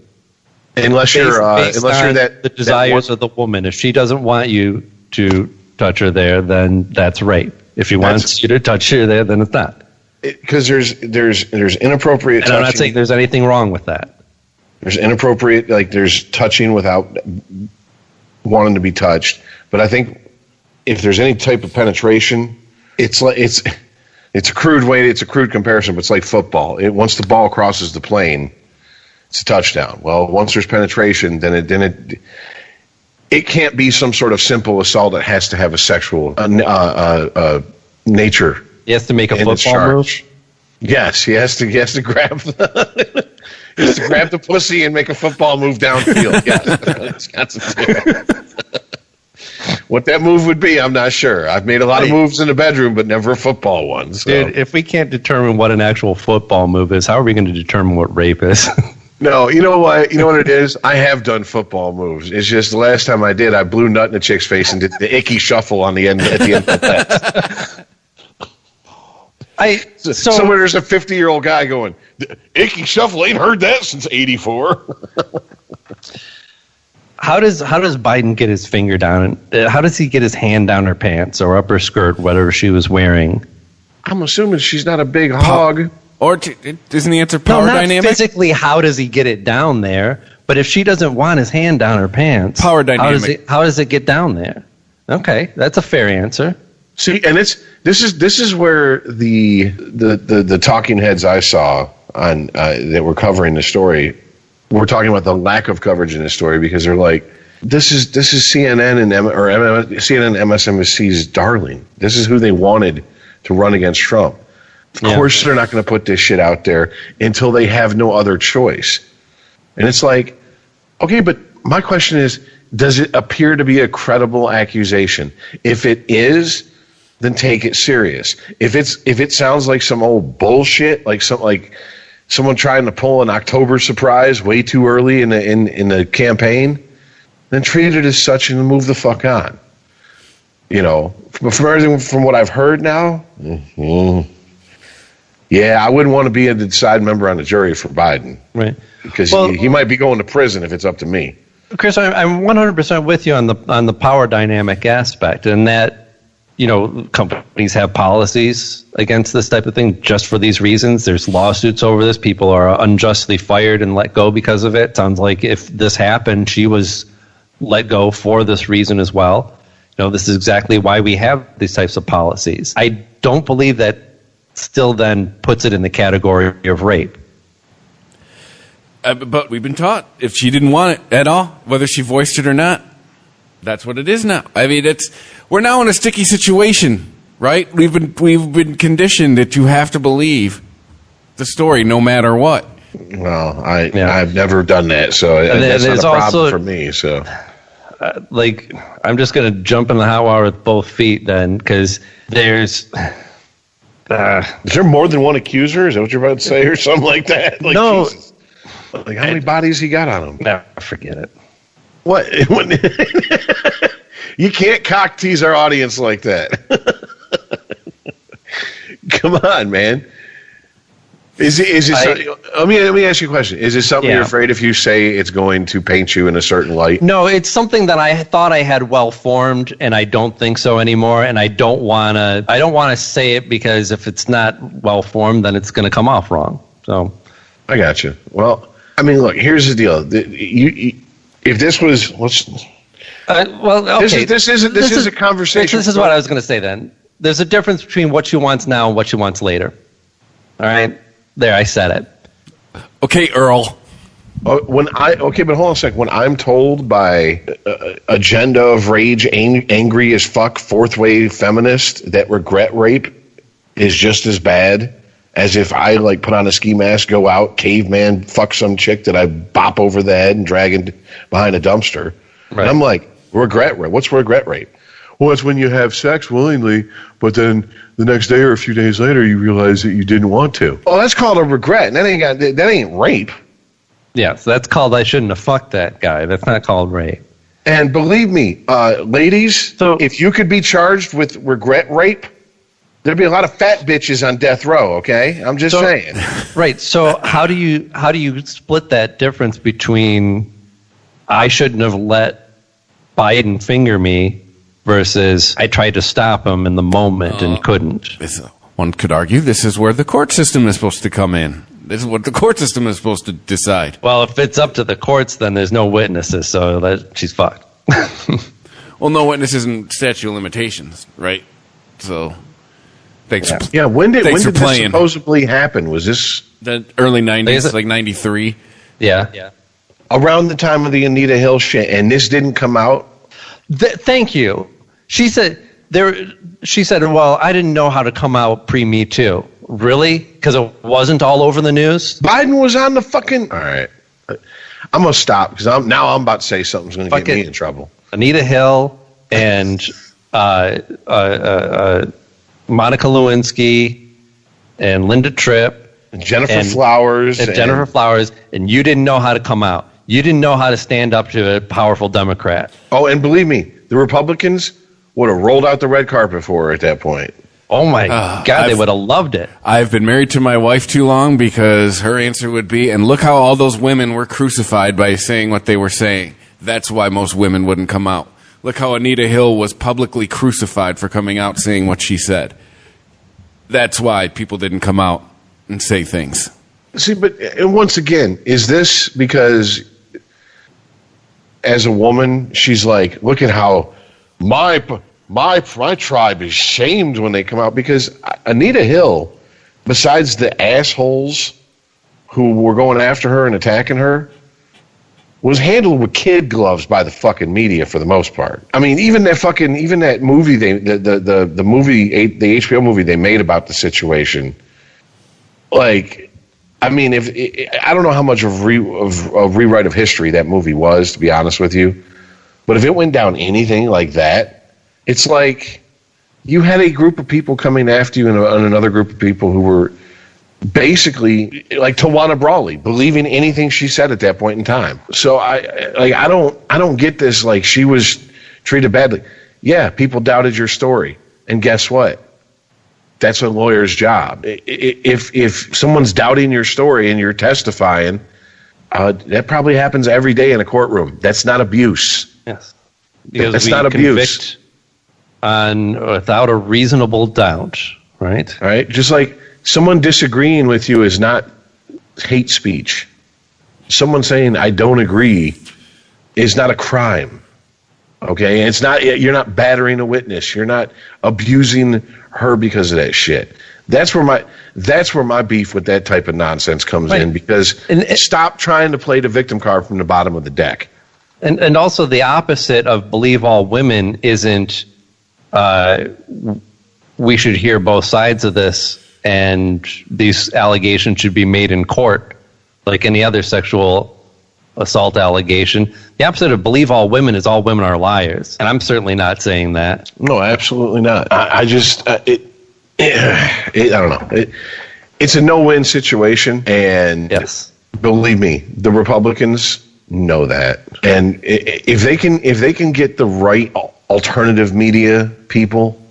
Unless you're that the desires of the woman. If she doesn't want you to touch her there, then that's rape. If she wants you to touch her there, then it's not. Because there's inappropriate. And I'm not saying there's anything wrong with that. There's inappropriate, like there's touching without wanting to be touched. But I think if there's any type of penetration, it's a crude comparison, but it's like football. Once the ball crosses the plane, it's a touchdown. Well, once there's penetration, then it can't be some sort of simple assault. It has to have a sexual nature. He has to make a football move. Yes, he has to grab the pussy and make a football move downfield. Yes, got to do. What that move would be, I'm not sure. I've made a lot of moves in the bedroom, but never a football one. So. Dude, if we can't determine what an actual football move is, how are we going to determine what rape is? No, you know what? You know what it is? I have done football moves. It's just the last time I did, I blew nut in a chick's face and did the icky shuffle on the end at the end of that. Somewhere there's a 50-year-old guy going, icky shuffle, ain't heard that since 84. How does Biden get his finger down? How does he get his hand down her pants or up her skirt, whatever she was wearing? I'm assuming she's not a big hog. Or isn't the answer power dynamic? Physically, how does he get it down there? But if she doesn't want his hand down her pants, power dynamic. How does it get down there? Okay, that's a fair answer. See, and this is where the talking heads I saw on that were covering the story were talking about the lack of coverage in this story, because they're like, this is CNN and CNN and MSNBC's darling. This is who they wanted to run against Trump. Of course, they're not going to put this shit out there until they have no other choice. And it's like, okay, but my question is, does it appear to be a credible accusation? If it is, then take it serious. If it sounds like some old bullshit, like someone trying to pull an October surprise way too early in the campaign, then treat it as such and move the fuck on. You know, from everything from what I've heard now, yeah, I wouldn't want to be a decide member on the jury for Biden, right? Because he might be going to prison if it's up to me. Chris, I'm 100% with you on the power dynamic aspect, and that, you know, companies have policies against this type of thing just for these reasons. There's lawsuits over this. People are unjustly fired and let go because of it. Sounds like if this happened, she was let go for this reason as well. You know, this is exactly why we have these types of policies. I don't believe that still then puts it in the category of rape. But we've been taught if she didn't want it at all, whether she voiced it or not, that's what it is now. I mean, we're now in a sticky situation, right? We've been conditioned that you have to believe the story no matter what. Well, I've never done that, so that's not a problem for me. So, I'm just going to jump in the hot water with both feet then, because there's. Is there more than one accuser? Is that what you're about to say, or something like that? Like, no. Jesus. Like, how many bodies he got on him? No, forget it. What? You can't cock tease our audience like that. Come on, man. Let me ask you a question. Is it something you're afraid if you say it's going to paint you in a certain light? No, it's something that I thought I had well formed, and I don't think so anymore. And I don't want to say it, because if it's not well formed, then it's going to come off wrong. So, I got you. Well, I mean, look. Here's the deal. If this was okay. This is a conversation. This is what I was going to say. Then there's a difference between what she wants now and what she wants later. All right. There, I said it. Okay, Earl. But hold on a second. When I'm told by agenda of rage, angry as fuck, fourth wave feminist that regret rape is just as bad as if I like put on a ski mask, go out, caveman, fuck some chick that I bop over the head and drag behind a dumpster. Right. And I'm like, regret rape. What's regret rape? Well, it's when you have sex willingly, but then the next day or a few days later you realize that you didn't want to. Oh, that's called a regret. That ain't rape. Yeah, so that's called I shouldn't have fucked that guy. That's not called rape. And believe me, ladies, if you could be charged with regret rape, there'd be a lot of fat bitches on death row, okay? I'm just saying. Right. So how do you split that difference between I shouldn't have let Biden finger me versus I tried to stop him in the moment and couldn't? One could argue this is where the court system is supposed to come in. This is what the court system is supposed to decide. Well, if it's up to the courts, then there's no witnesses, so she's fucked. Well, no witnesses and statute of limitations, right? So, thanks. Yeah. When did this supposedly happen? Was this the early 90s, like 93? Yeah. Around the time of the Anita Hill shit, and this didn't come out? Thank you. She said, well, I didn't know how to come out pre-Me Too. Really? Because it wasn't all over the news? Biden was on the fucking... All right. I'm going to stop because I'm about to say something's going to get me in trouble. Anita Hill and Monica Lewinsky and Linda Tripp. And Jennifer Flowers. And Jennifer Flowers. And you didn't know how to come out. You didn't know how to stand up to a powerful Democrat. Oh, and believe me, the Republicans would have rolled out the red carpet for her at that point. Oh, my God, they would have loved it. I've been married to my wife too long because her answer would be, and look how all those women were crucified by saying what they were saying. That's why most women wouldn't come out. Look how Anita Hill was publicly crucified for coming out saying what she said. That's why people didn't come out and say things. See, and once again, is this because as a woman, she's like, look at how my tribe is shamed when they come out? Because Anita Hill, besides the assholes who were going after her and attacking her, was handled with kid gloves by the fucking media for the most part. I mean, even that movie the HBO movie they made about the situation, like, I mean, I don't know how much of rewrite of history that movie was, to be honest with you, but if it went down anything like that, it's like you had a group of people coming after you and another group of people who were basically like Tawana Brawley, believing anything she said at that point in time. So I don't get this. Like, she was treated badly. Yeah, people doubted your story, and guess what? That's a lawyer's job. If someone's doubting your story and you're testifying, that probably happens every day in a courtroom. That's not abuse. Yes, because that's not abuse. Without a reasonable doubt, right? All right. Just like someone disagreeing with you is not hate speech. Someone saying I don't agree is not a crime. Okay, and it's not. You're not battering a witness. You're not abusing her because of that shit. That's where my beef with that type of nonsense comes in. Because stop trying to play the victim card from the bottom of the deck. And also the opposite of believe all women isn't. We should hear both sides of this, and these allegations should be made in court, like any other sexual assault allegation. The opposite of believe all women is all women are liars, and I'm certainly not saying that. No, absolutely not. I just I don't know. It's a no-win situation, and yes, believe me, the Republicans know that. And if they can get the right alternative media people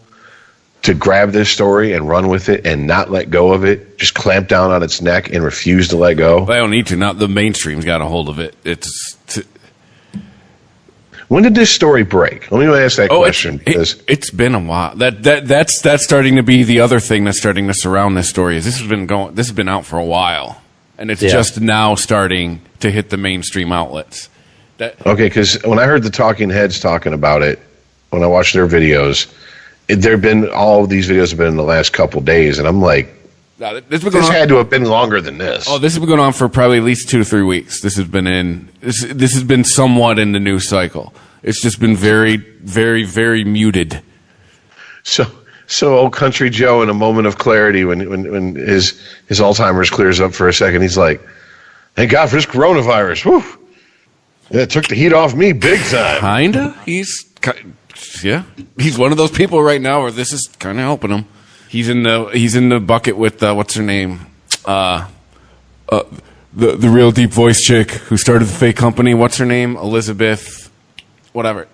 to grab this story and run with it and not let go of it, just clamp down on its neck and refuse to let go. They don't need to. Not the mainstream's got a hold of it. When did this story break? Let me ask that question. It's been a while. That's starting to be the other thing that's starting to surround this story. Is this has been out for a while, and it's just now starting to hit the mainstream outlets. Okay, because when I heard the talking heads talking about it, when I watched their videos, all of these videos have been in the last couple days, and I'm like, No, this has been This going on. had to have been longer than this. Oh, this has been going on for probably at least 2 to 3 weeks. This has been somewhat in the news cycle. It's just been very, very, very muted. So old Country Joe, in a moment of clarity, when his Alzheimer's clears up for a second, he's like, "Thank God for this coronavirus. Whew. It took the heat off me big time." Kinda. He's one of those people right now where this is kind of helping him. He's in the bucket with what's her name, the real deep voice chick who started the fake company. What's her name? Elizabeth, whatever.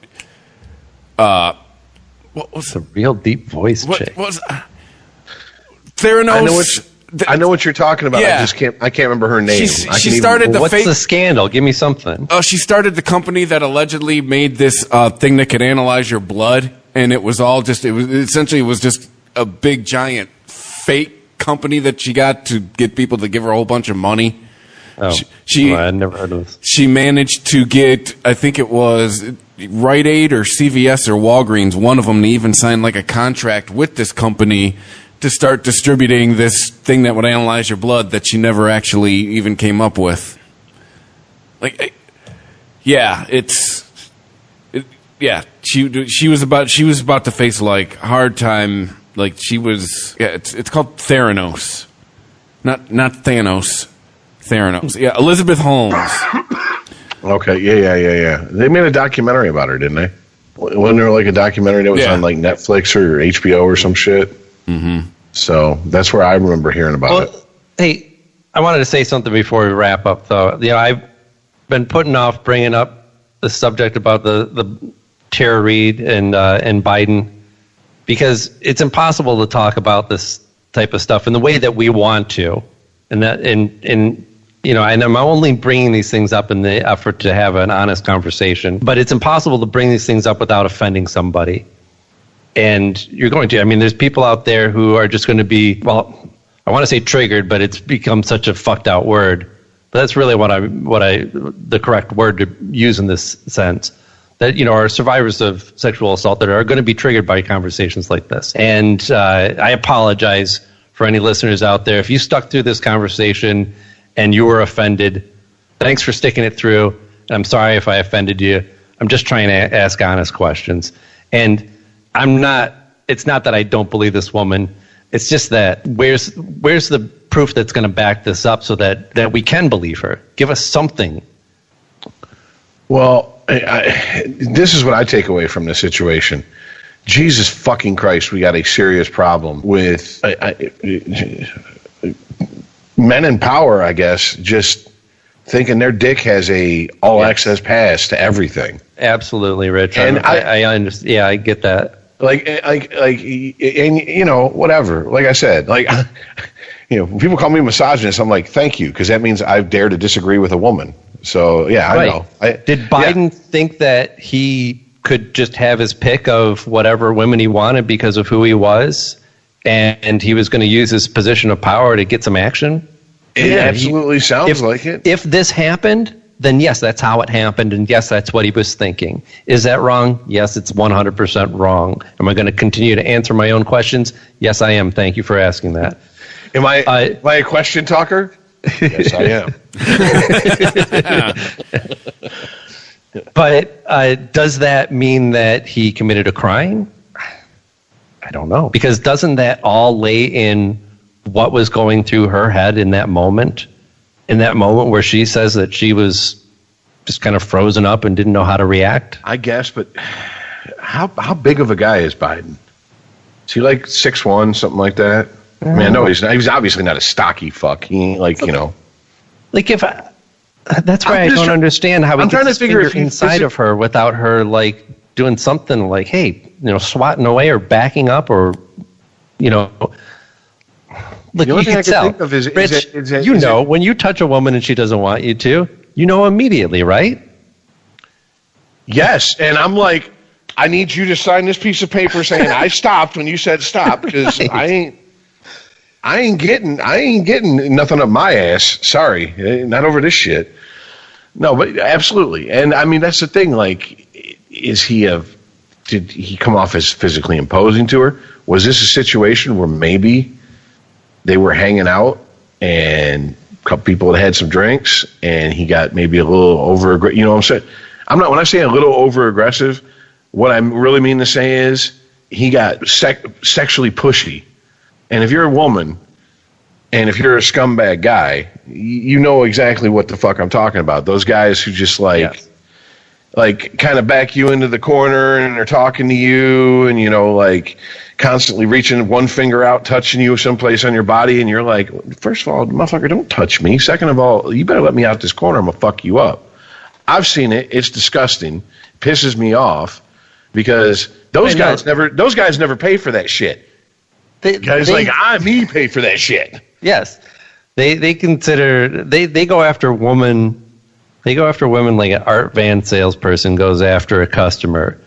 What was The real deep voice chick. What was Theranos? I know what you're talking about. Yeah. I can't remember her name. She started the What's fake. the scandal? Give me something. She started the company that allegedly made this thing that could analyze your blood, and it was just a big giant fake company that she got to get people to give her a whole bunch of money. Oh, I'd never heard of this. She managed to get, I think it was Rite Aid or CVS or Walgreens, one of them, to even sign like a contract with this company to start distributing this thing that would analyze your blood that she never actually even came up with. She was about to face like hard time. Like it's called Theranos, not Thanos. Theranos. Yeah, Elizabeth Holmes. Okay, yeah. They made a documentary about her, didn't they? Wasn't there like a documentary that was on like Netflix or HBO or some shit? Mm-hmm. So that's where I remember hearing about it. Hey, I wanted to say something before we wrap up, though. I've been putting off bringing up the subject about the Tara Reid and Biden because it's impossible to talk about this type of stuff in the way that we want to, and I'm only bringing these things up in the effort to have an honest conversation. But it's impossible to bring these things up without offending somebody. And you're going to. I mean, there's people out there who are just going to be, well, I want to say triggered, but it's become such a fucked out word. But that's really the correct word to use in this sense. That, are survivors of sexual assault that are going to be triggered by conversations like this. And I apologize for any listeners out there. If you stuck through this conversation and you were offended, thanks for sticking it through. And I'm sorry if I offended you. I'm just trying to ask honest questions. And it's not that I don't believe this woman. It's just that where's the proof that's going to back this up so that we can believe her? Give us something. Well, this is what I take away from this situation. Jesus fucking Christ, we got a serious problem with men in power, I guess, just thinking their dick has a all-access pass to everything. Absolutely, Rich. And I understand. Yeah, I get that. Whatever. Like I said, when people call me a misogynist, I'm like, thank you, because that means I dare to disagree with a woman. So, yeah, I know. Did Biden think that he could just have his pick of whatever women he wanted because of who he was, and he was going to use his position of power to get some action? It absolutely sounds like it. If this happened, then yes, that's how it happened, and yes, that's what he was thinking. Is that wrong? Yes, it's 100% wrong. Am I going to continue to answer my own questions? Yes, I am. Thank you for asking that. Am I a question talker? Yes, I am. But does that mean that he committed a crime? I don't know. Because doesn't that all lay in what was going through her head in that moment? In that moment where she says that she was just kind of frozen up and didn't know how to react? I guess, but how big of a guy is Biden? Is he like 6'1", something like that? I mean, I know he's not. He's obviously not a stocky fuck. He ain't like, Like that's why I don't understand how he gets his finger inside of her without her like doing something like, hey, swatting away or backing up or, look, you can tell. Rich, when you touch a woman and she doesn't want you to, immediately, right? Yes, and I'm like, I need you to sign this piece of paper saying I stopped when you said stop, because right. I ain't getting nothing up my ass. Sorry, not over this shit. No, but absolutely. And I mean, that's the thing. Like, did he come off as physically imposing to her? Was this a situation where maybe they were hanging out, and a couple people had some drinks, and he got maybe a little over. You know what I'm saying? When I say a little over aggressive, what I really mean to say is he got sexually pushy. And if you're a woman, and if you're a scumbag guy, you know exactly what the fuck I'm talking about. Those guys who just like kind of back you into the corner and they're talking to you and, you know, like constantly reaching one finger out, touching you someplace on your body. And you're like, first of all, motherfucker, don't touch me. Second of all, you better let me out this corner. I'm going to fuck you up. I've seen it. It's disgusting. It pisses me off because those guys never pay for that shit. Guys like me pay for that shit. Yes, they consider they go after women. They go after women like an Art Van salesperson goes after a customer.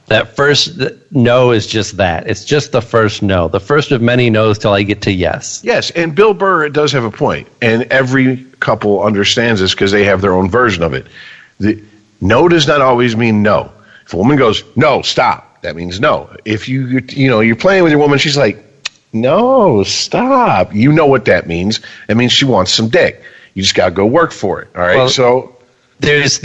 That first no is just that. It's just the first no. The first of many no's till I get to yes. Yes, and Bill Burr does have a point, and every couple understands this because they have their own version of it. No does not always mean no. If a woman goes, no, stop, that means no. If you're playing with your woman, she's like, no, stop. You know what that means. That means she wants some dick. You just got to go work for it. All right. Well, so there's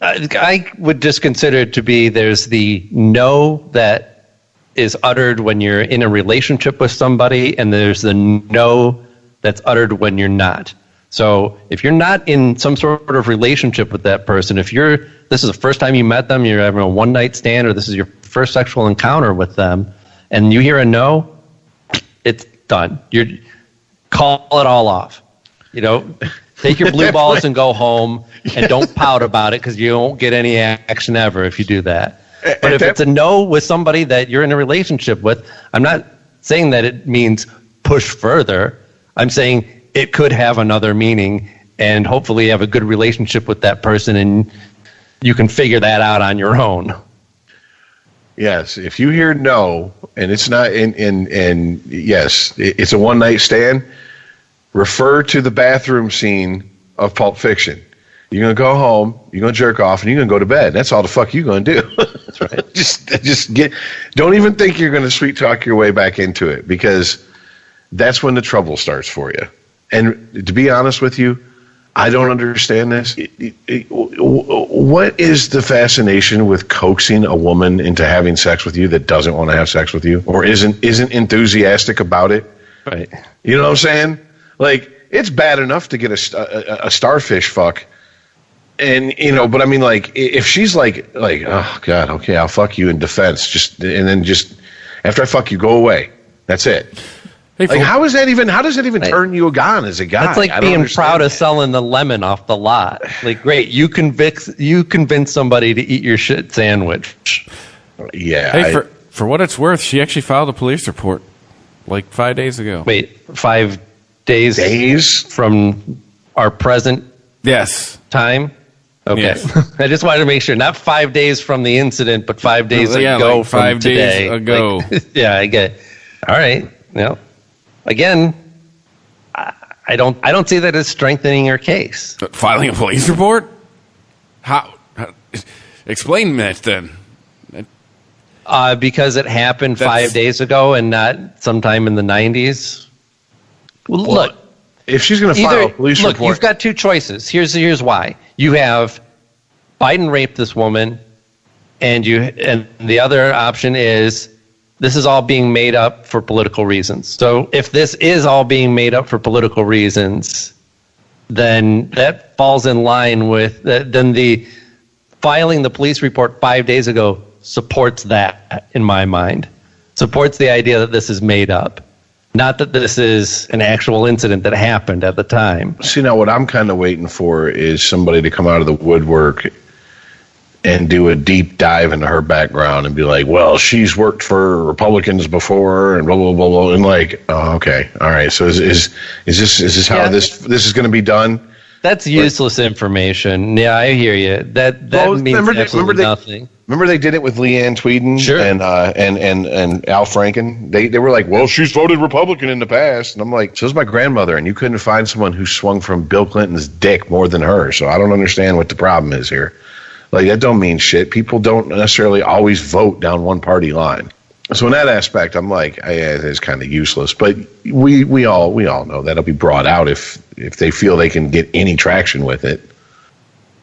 I would just consider it to be there's the no that is uttered when you're in a relationship with somebody, and there's the no that's uttered when you're not. So if you're not in some sort of relationship with that person, this is the first time you met them, you're having a one-night stand, or this is your first sexual encounter with them, and you hear a no, it's done. You call it all off. You know, take your blue balls and go home, and don't pout about it because you won't get any action ever if you do that. But if it's a no with somebody that you're in a relationship with, I'm not saying that it means push further. I'm saying it could have another meaning, and hopefully you have a good relationship with that person, and you can figure that out on your own. Yes, if you hear no, and it's not and yes, it's a one-night stand, refer to the bathroom scene of Pulp Fiction. You're going to go home, you're going to jerk off, and you're going to go to bed. That's all the fuck you're going to do. That's right. Don't even think you're going to sweet talk your way back into it, because that's when the trouble starts for you. And to be honest with you, I don't understand this. What is the fascination with coaxing a woman into having sex with you that doesn't want to have sex with you, or isn't enthusiastic about it? Right. You know what I'm saying? Like, it's bad enough to get a starfish fuck, and but I mean, like, if she's like, oh God, okay, I'll fuck you in defense, and then after I fuck you, go away. That's it. Hey, like, how does that even turn you on as a guy? That's like being proud of selling the lemon off the lot. Like, great, you convince somebody to eat your shit sandwich. Yeah. Hey, for what it's worth, she actually filed a police report like 5 days ago. Wait, 5 days from our present time? Okay. Yes. I just wanted to make sure, not 5 days from the incident, but 5 days ago like from 5 today. days ago. Like, yeah, I get it. All right. Well, again, I don't see that as strengthening her case. But filing a police report? How explain that then. Because it happened 5 days ago and not sometime in the 90s. Well, look, if she's going to file a police report, you've got two choices. Here's why. You have Biden raped this woman, and the other option is this is all being made up for political reasons. So if this is all being made up for political reasons, then that falls in line with then the filing the police report 5 days ago supports that, in my mind. Supports the idea that this is made up. Not that this is an actual incident that happened at the time. See, now what I'm kind of waiting for is somebody to come out of the woodwork and do a deep dive into her background and be like, well, she's worked for Republicans before and blah, blah, blah, blah. And like, oh, okay. All right. So is this how this is going to be done? That's useless information. Yeah, I hear you. That means absolutely nothing. Remember they did it with Leanne Tweeden and Al Franken? They were like, well, she's voted Republican in the past. And I'm like, so's my grandmother, and you couldn't find someone who swung from Bill Clinton's dick more than her. So I don't understand what the problem is here. Like, that don't mean shit. People don't necessarily always vote down one party line. So in that aspect, I'm like, it's kind of useless. But we all know that'll be brought out if they feel they can get any traction with it.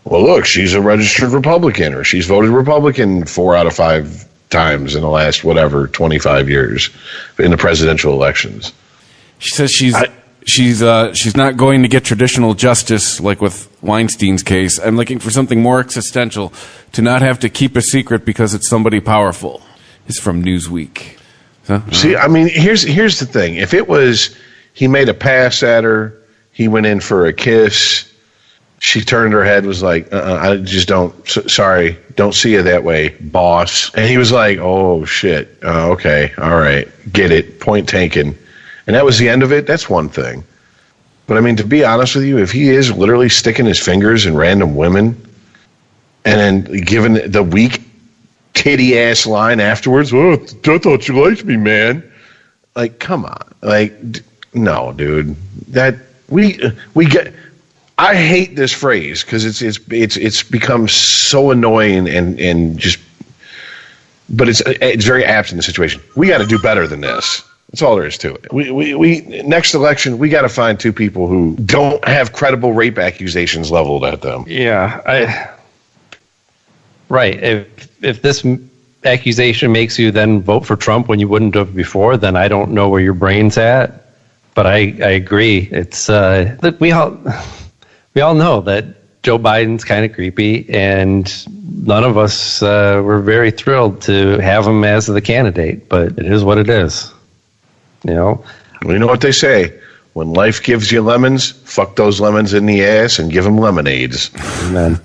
Well, look, she's a registered Republican, or she's voted Republican 4 out of 5 times in the last 25 years in the presidential elections. She says she's not going to get traditional justice like with Weinstein's case. I'm looking for something more existential, to not have to keep a secret because it's somebody powerful. It's from Newsweek. So, see, I mean, here's the thing. If it was he made a pass at her, he went in for a kiss, she turned her head, was like, I just sorry, don't see it that way, boss. And he was like, oh, shit, okay, all right, get it, point taken. And that was the end of it, that's one thing. But, I mean, to be honest with you, if he is literally sticking his fingers in random women and then giving the weak titty-ass line afterwards, oh, I thought you liked me, man. Like, come on. Like, no, dude. That, we get... I hate this phrase because it's become so annoying and just, but it's very apt in the situation. We got to do better than this. That's all there is to it. We next election, we got to find 2 people who don't have credible rape accusations leveled at them. Yeah, right. If this accusation makes you then vote for Trump when you wouldn't have before, then I don't know where your brain's at. But I agree. It's look, we all know that Joe Biden's kind of creepy, and none of us were very thrilled to have him as the candidate, but it is what it is. You know? Well, you know what they say. When life gives you lemons, fuck those lemons in the ass and give them lemonades. Amen.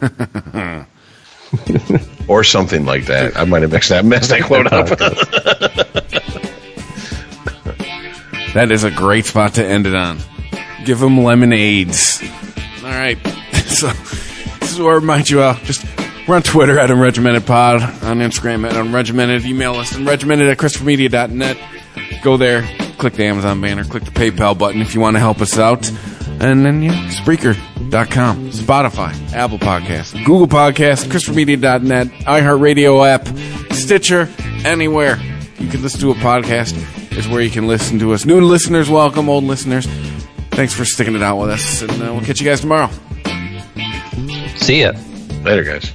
Or something like that. I might have messed that quote up. that is a great spot to end it on. Give them lemonades. All right, so this is what I remind you all. We're on Twitter at UnregimentedPod, on Instagram at Unregimented. Email us unregimented@ChristopherMedia.net. Go there, click the Amazon banner, click the PayPal button if you want to help us out. And then, Spreaker.com, Spotify, Apple Podcasts, Google Podcasts, ChristopherMedia.net, iHeartRadio app, Stitcher, anywhere you can listen to a podcast is where you can listen to us. New listeners, welcome. Old listeners, thanks for sticking it out with us, and we'll catch you guys tomorrow. See ya. Later, guys.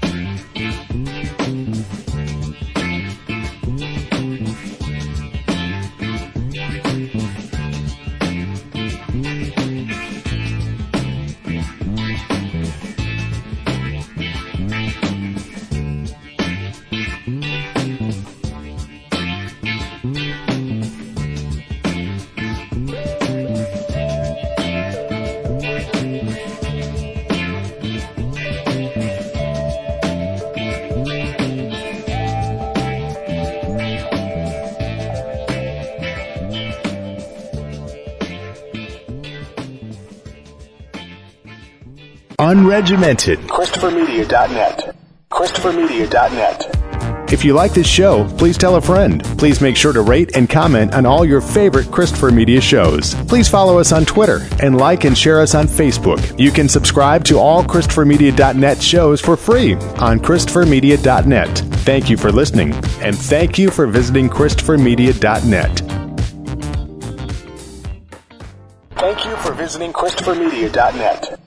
Unregimented. ChristopherMedia.net. ChristopherMedia.net. If you like this show, please tell a friend. Please make sure to rate and comment on all your favorite Christopher Media shows. Please follow us on Twitter and like and share us on Facebook. You can subscribe to all ChristopherMedia.net shows for free on ChristopherMedia.net. Thank you for listening, and thank you for visiting ChristopherMedia.net. Thank you for visiting ChristopherMedia.net.